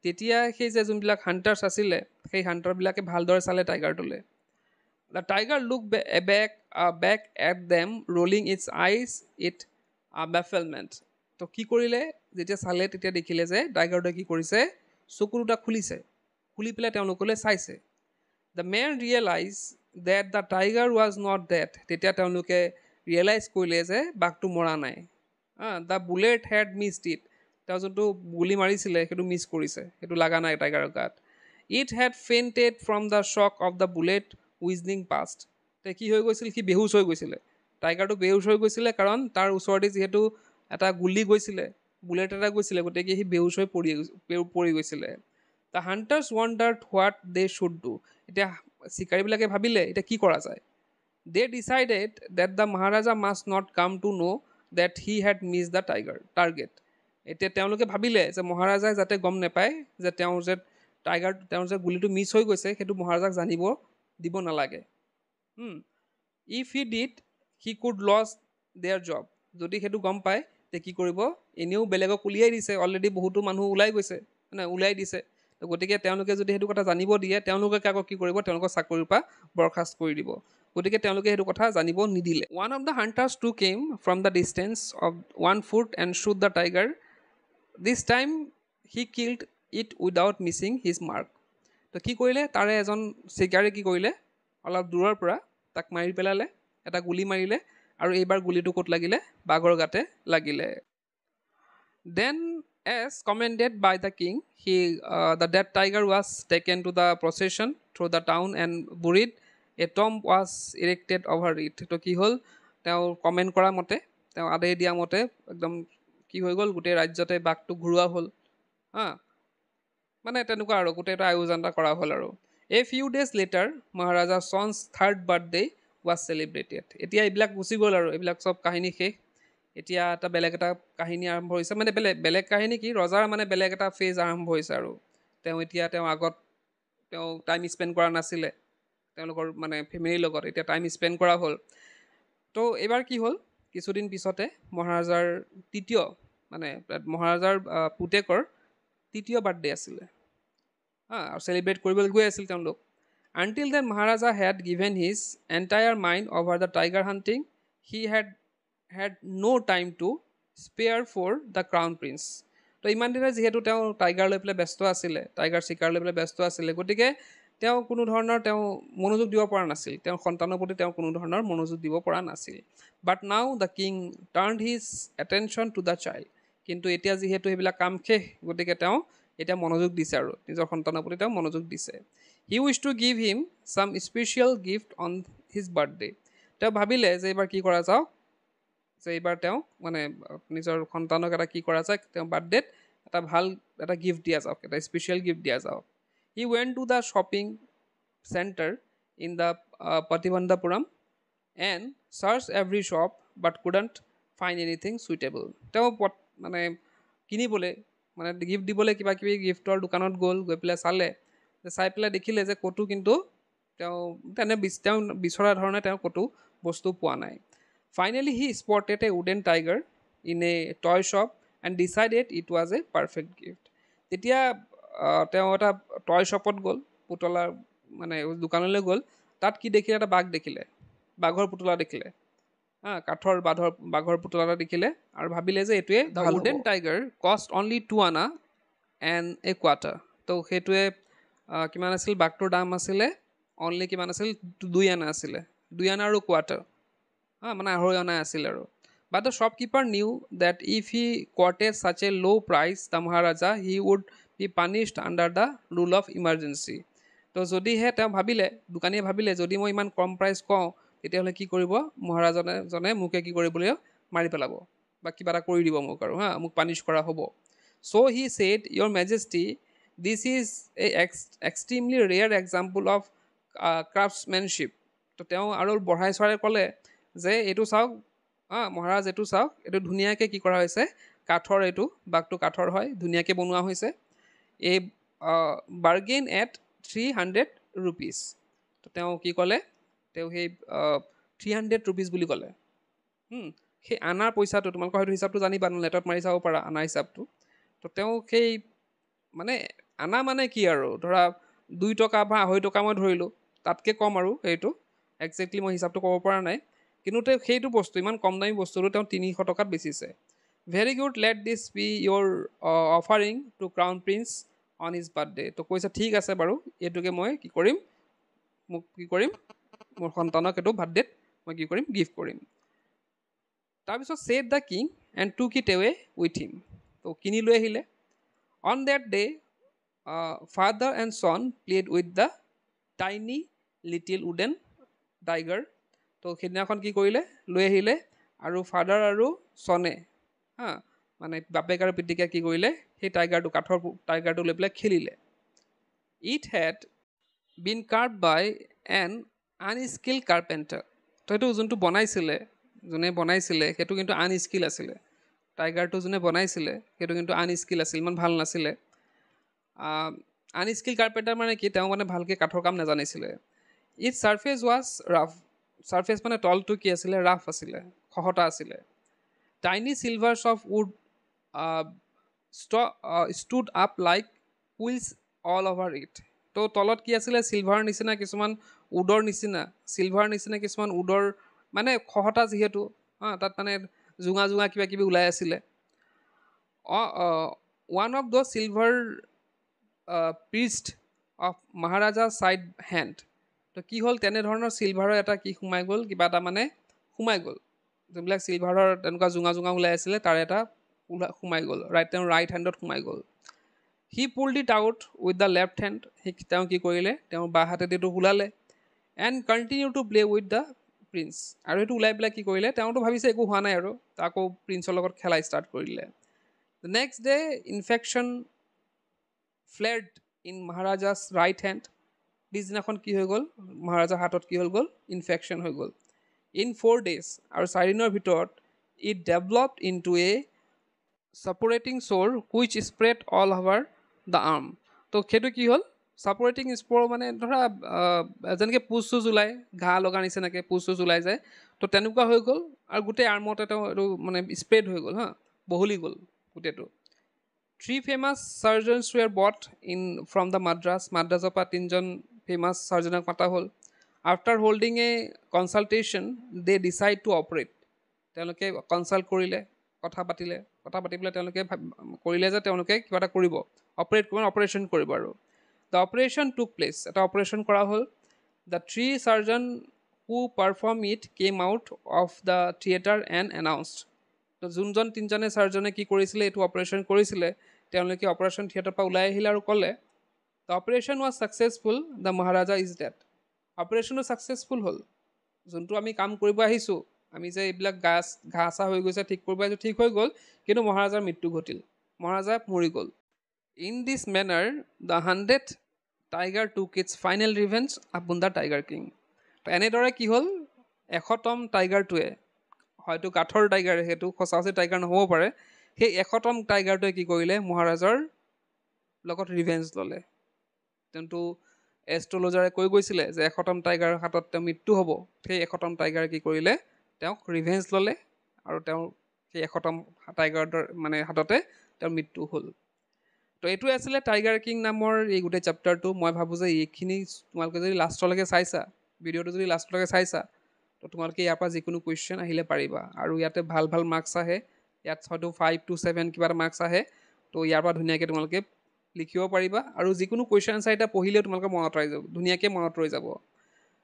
তেতিয়া সেই যে যোনবিলাক হাণ্টাৰ্ছ আছিলে, সেই হাণ্টাৰবিলাকে ভালদৰে চালে টাইগাৰটোলৈ। The tiger look back at them, rolling its eyes it bafflement. তো কি কৰিলে, যেতিয়া চালে তেতিয়া দেখিলে যে টাইগাৰটোৱে কি কৰিছে, চকু দুটা খুলিছে, খুলি পেলাই তেওঁলোকলৈ চাইছে। The men realise that the tiger was not dead, তেতিয়া তেওঁলোকে ৰিয়েলাইজ কৰিলে যে বাঘটো মৰা নাই। The bullet had missed it, তেওঁ যোনটো গুলি মাৰিছিলে সেইটো মিছ কৰিছে, সেইটো লগা নাই টাইগাৰৰ গাত। It had fainted from the shock of the bullet whizzing past, তে কি হৈ গৈছিল, সি বেহুচ হৈ গৈছিলে, টাইগাৰটো বেহুচ হৈ গৈছিলে, কাৰণ তাৰ ওচৰতে যিহেতু এটা গুলি গৈছিলে, বুলেট এটা গৈছিলে, গতিকে সি বেহুচ হৈ পৰি গৈছিলে। The hunters wondered what they should do, এতিয়া চিকাৰীবিলাকে ভাবিলে এতিয়া কি কৰা যায়। They decided that the Maharaja must not come to know' that he had miss the target. এতিয়া তেওঁলোকে ভাবিলে যে মহাৰাজাই যাতে গম নাপায় যে তেওঁৰ যে গুলিটো মিছ হৈ গৈছে, সেইটো মহাৰাজাক জানিব দিব নালাগে। If he did he could lose their job, যদি সেইটো গম পায় তে কি কৰিব, এনেও বেলেগক উলিয়াই দিছে, অলৰেডি বহুতো মানুহ ওলাই গৈছে, ওলাই দিছে, তো গতিকে তেওঁলোকে যদি সেইটো কথা জানিব দিয়ে, তেওঁলোকে আকৌ কি কৰিব, তেওঁলোকৰ চাকৰিৰ পৰা বৰখাস্ত কৰি দিব, গতিকে তেওঁলোকে সেইটো কথা জানিব নিদিলে। One of the hunters to came from the distance of 1 foot and shoot the tiger. This time he killed it without missing his mark. তো কি কৰিলে, তাৰে এজন চিকাৰীয়ে কি কৰিলে, অলপ দূৰৰ পৰা তাক মাৰি পেলালে, এটা গুলি মাৰিলে, আৰু এইবাৰ গুলিটো ক'ত লাগিলে, বাঘৰ গাতে লাগিলে। Then as commanded by the king, the dead tiger was taken to the procession through the town and buried, a tomb was erected over it. তো কি হ'ল, তেওঁ কমেণ্ট কৰা মতে, তেওঁ আদেশ দিয়া মতে একদম কি হৈ গ'ল, গোটেই ৰাজ্যতে বাঘটো ঘূৰোৱা হ'ল, মানে তেনেকুৱা আৰু গোটেই এটা আয়োজন এটা কৰা হ'ল আৰু। A few days letter Maharaja sons 3rd birthday was celebrated. এতিয়া এইবিলাক গুচি গ'ল আৰু, এইবিলাক চব কাহিনী শেষ, এতিয়া এটা বেলেগ এটা কাহিনী আৰম্ভ হৈছে, মানে বেলেগ কাহিনী কি, ৰজাৰ মানে বেলেগ এটা ফেজ আৰম্ভ হৈছে আৰু। তেওঁ আগত টাইম স্পেণ্ড কৰা নাছিলে তেওঁলোকৰ মানে ফেমিলিৰ লগত, এতিয়া টাইম স্পেণ্ড কৰা হ'ল। তো এইবাৰ কি হ'ল, কিছুদিন পিছতে মহাৰাজাৰ পুতেকৰ 3য় বাৰ্থডে আছিলে, আৰু চেলিব্ৰেট কৰিবলৈ গৈ আছিল তেওঁলোক। Until then Maharaja had given his entire mind over the tiger hunting, he had no' time to spare for the crown prince. তো ইমান দিনে যিহেতু তেওঁ টাইগাৰ লৈ পেলাই ব্যস্ত আছিলে, টাইগাৰ চিকাৰ লৈ পেলাই ব্যস্ত আছিলে, গতিকে তেওঁ কোনো ধৰণৰ মনোযোগ দিব পৰা নাছিল, তেওঁৰ সন্তানৰ প্ৰতি তেওঁ কোনো ধৰণৰ মনোযোগ দিব পৰা নাছিল। But now the king turned his attention to the child, কিন্তু এতিয়া যিহেতু সেইবিলাক কাম শেষ, গতিকে তেওঁ এতিয়া মনোযোগ দিছে আৰু নিজৰ সন্তানৰ প্ৰতি তেওঁ মনোযোগ দিছে। He wish to give him some special gift on his birthday. তেওঁ ভাবিলে যে এইবাৰ কি কৰা যাওক, যে এইবাৰ তেওঁ মানে নিজৰ সন্তানক এটা কি কৰা যায়, তেওঁ বাৰ্থডেত এটা গিফ্ট দিয়া যাওক, এটা স্পেচিয়েল গিফ্ট দিয়া যাওক। He went to the shopping centre in the Pratibandapuram and search every shop but couldn't find anything suitable. তেওঁ মানে কিনিবলৈ, মানে গিফ্ট দিবলৈ কিবা কিবি গিফ্টৰ দোকানত গ'ল, গৈ পেলাই চাই পেলাই দেখিলে যে ক'তো কিন্তু তেওঁ বিচৰা ধৰণে তেওঁ ক'তো বস্তু পোৱা নাই finally he spotted A wooden tiger in a toy shop and decided it was a perfect gift তেতিয়া তেওঁ এটা টয় শ্বপত গ'ল পুতলাৰ মানে দোকানলৈ গ'ল তাত কি দেখিলে এটা বাঘৰ পুতলা দেখিলে কাঠৰ বাঘৰ পুতলা এটা দেখিলে আৰু ভাবিলে যে এইটোৱে দ্য উডেন টাইগাৰ কষ্ট অনলি 2 আনা এণ্ড এ কোৱাৰ্টাৰ তো সেইটোৱে কিমান আছিল বাঘটোৰ দাম আছিলে অনলি কিমান আছিল 2 আনা আছিলে 2 আনা আৰু কোৱাৰ্টাৰ মানে 2.5 আনা আছিল আৰু but the shopkeeper knew that if he quoted such a low' price the Maharaja he would be punished under the rule of emergency তো যদিহে তেওঁ দোকানীয়ে ভাবিলে যদি মই ইমান কম প্ৰাইচ কওঁ তেতিয়াহ'লে কি কৰিব মহাৰাজনে মোকে কি কৰিবলৈ মাৰি পেলাব বা কিবা এটা কৰি দিব মোক আৰু মোক পানিছ কৰা হ'ব so' he said your majesty this is a extremely rare example of craftsmanship তো তেওঁ আৰু বঢ়াই চঢ়াই ক'লে যে এইটো চাওক মহাৰাজ এইটো চাওক এইটো ধুনীয়াকৈ কি কৰা হৈছে কাঠৰ এইটো বাঘটো কাঠৰ হয় ধুনীয়াকৈ বনোৱা হৈছে এই বাৰ্গেইন এট 300 rupees তো তেওঁ কি ক'লে তেওঁ সেই 300 rupees বুলি ক'লে সেই আনাৰ পইচাটো তোমালোকৰ হয়তো হিচাপটো জানিবা নেটত মাৰি চাব পাৰা আনাৰ হিচাপটো তো তেওঁ সেই মানে আনা মানে কি আৰু ধৰা 2 টকা বা 2.5 টকা মই ধৰিলোঁ তাতকৈ কম আৰু সেইটো একজেক্টলি মই হিচাপটো ক'ব পৰা নাই কিন্তু তেওঁ সেইটো বস্তু ইমান কম দামী বস্তুটো তেওঁ 300 টকাত বেচিছে very good let this be your offering to crown prince on his birthday তো কৈছে ঠিক আছে বাৰু এইটোকে মই কি কৰিম মোৰ সন্তানক এইটো বাৰ্থডেত মই কি কৰিম গিফ্ট কৰিম তাৰপিছত ছেড দ্য কিং এণ্ড টুক ইট এৱে উইথ হিম তো কিনি লৈ আহিলে on that day father and son played with the tiny little wooden tiger তো সেইদিনাখন কি কৰিলে লৈ আহিলে আৰু ফাদাৰ আৰু ছনে মানে বাপেক আৰু পিতিকে কি কৰিলে সেই কাঠৰ টাইগাৰটো লৈ পেলাই খেলিলে it had been carved by an unskilled carpenter তো সেইটো যোনে বনাইছিলে সেইটো কিন্তু আনস্কিল আছিলে টাইগাৰটো যোনে বনাইছিলে সেইটো কিন্তু আনস্কিল আছিল ইমান ভাল নাছিলে আনস্কিল কাৰ্পেণ্টাৰ মানে কি তেওঁ মানে ভালকৈ কাঠৰ কাম নাজানিছিলে it surface was rough surface মানে তলটো কি আছিলে ৰাফ আছিলে খহটা আছিলে tiny slivers of wood stood up like wheels all over it তো তলত কি আছিলে চিলভাৰৰ নিচিনা কিছুমান উডৰ নিচিনা কিছুমান উডৰ মানে খহটা যিহেতু তাত মানে জোঙা কিবা কিবি ওলাই আছিলে ওৱান অফ দ্য চিলভাৰ পিষ্ট অফ মহাৰাজা ছাইড হেণ্ড তো কি হ'ল তেনেধৰণৰ চিলভাৰৰ এটা কি সোমাই গ'ল কিবা এটা মানে সোমাই গ'ল যোনবিলাক চিলভাৰৰ তেনেকুৱা জোঙা ওলাই আছিলে তাৰ এটা সোমাই গ'ল তেওঁৰ ৰাইট হেণ্ডত সোমাই গ'ল he pulled it out with the left hand তেওঁ কি কৰিলে তেওঁৰ বাঁ হাতেদি এইটো ওলালে and continue to play with the prince আৰু সেইটো ওলাই পেলাই কি কৰিলে তেওঁতো ভাবিছে একো হোৱা নাই আৰু আকৌ প্ৰিন্সৰ লগত খেলা ষ্টাৰ্ট কৰি দিলে next day infection flared in Maharaja's right hand পিছদিনাখন কি হৈ গ'ল মহাৰাজাৰ হাতত কি হৈ গ'ল ইনফেকশ্যন হৈ গ'ল ইন 4 days আৰু 4 দিনৰ ভিতৰত it developed into a suppurating sore which spread all over the arm তো সেইটো কি হ'ল ছাপৰেটিং স্প'ৰ মানে ধৰা যেনেকৈ পুজ চুজ ওলায় ঘাঁ লগা নিচিনাকৈ পুজ চুজ ওলাই যায় তো তেনেকুৱা হৈ গ'ল আৰু গোটেই আৰ্মতে তেওঁ এইটো মানে স্প্ৰেড হৈ গ'ল বহলি গ'ল গোটেইটো 3 famous surgeons were brought in from the মাদ্ৰাছৰ পৰা 3জন ফেমাছ চাৰ্জনক মাতা হ'ল after holding a consultation they decide to operate তেওঁলোকে কনচাল্ট কৰিলে কথা পাতি পেলাই তেওঁলোকে কৰিলে যে তেওঁলোকে কিবা এটা কৰিব অপাৰেশ্যন কৰিব আৰু দ্য অপাৰেশ্যন টুক প্লেচ এটা অপাৰেশ্যন কৰা হ'ল the 3 surgeon who perform it came out of the theatre and announced তো যোনজন 3জনে চাৰ্জনে কি কৰিছিলে এইটো অপাৰেশ্যন কৰিছিলে তেওঁলোকে অপাৰেশ্যন থিয়েটাৰৰ পৰা ওলাই আহিলে আৰু ক'লে the operation was successful the Maharaja is dead অপাৰেশ্যনটো ছাকচেছফুল হ'ল যোনটো আমি কাম কৰিব আহিছোঁ আমি যে এইবিলাক ঘাঁ চাহ হৈ গৈছে ঠিক কৰিব আহিছোঁ ঠিক হৈ গ'ল কিন্তু মহাৰাজাৰ মৃত্যু ঘটিল মহাৰাজা মৰি গ'ল in this manner the 100th tiger took its final revenge upon the tiger king তো এনেদৰে কি হ'ল 100তম টাইগাৰটোৱে হয়তো কাঠৰ টাইগাৰ সেইটো সঁচা টাইগাৰ নহ'ব পাৰে সেই 100তম টাইগাৰটোৱে কি কৰিলে মহাৰাজাৰ লগত ৰিভেঞ্জ ল'লে যোনটো এষ্ট্ৰলজাৰে কৈ গৈছিলে যে 100তম টাইগাৰৰ হাতত তেওঁ মৃত্যু হ'ব সেই 100তম টাইগাৰে কি কৰিলে তেওঁক ৰিভেঞ্জ ল'লে আৰু তেওঁৰ সেই 100তম টাইগাৰৰ মানে হাততে তেওঁৰ মৃত্যু হ'ল তো এইটোৱে আছিলে টাইগাৰ কিং নামৰ এই গোটেই চেপ্টাৰটো মই ভাবোঁ যে এইখিনি তোমালোকে যদি লাষ্টলৈকে চাইছা ভিডিঅ'টো যদি লাষ্টলৈকে চাইছা তো তোমালোকে ইয়াৰ পৰা যিকোনো কুৱেশ্যন আহিলে পাৰিবা আৰু ইয়াতে ভাল ভাল মাৰ্কছ আহে ইয়াত হয়তো 5 to 7 কিবা এটা মাৰ্কছ আহে তো ইয়াৰ পৰা ধুনীয়াকৈ তোমালোকে লিখিব পাৰিবা আৰু যিকোনো কুৱেশ্যন আনচাৰ এটা পঢ়িলেও তোমালোকে মনত ৰৈ যাব ধুনীয়াকৈ মনত ৰৈ যাব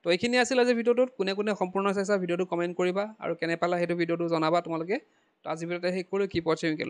তো এইখিনি আছিল আজি ভিডিঅ'টোত কোনে কোনে সম্পূৰ্ণ চাইছা ভিডিঅ'টো কমেণ্ট কৰিবা আৰু কেনে পালা সেইটো ভিডিঅ'টো জনাবা তোমালোকে তো আজি ভিডিঅ'তে শেষ কৰোঁ কি পঢ়িম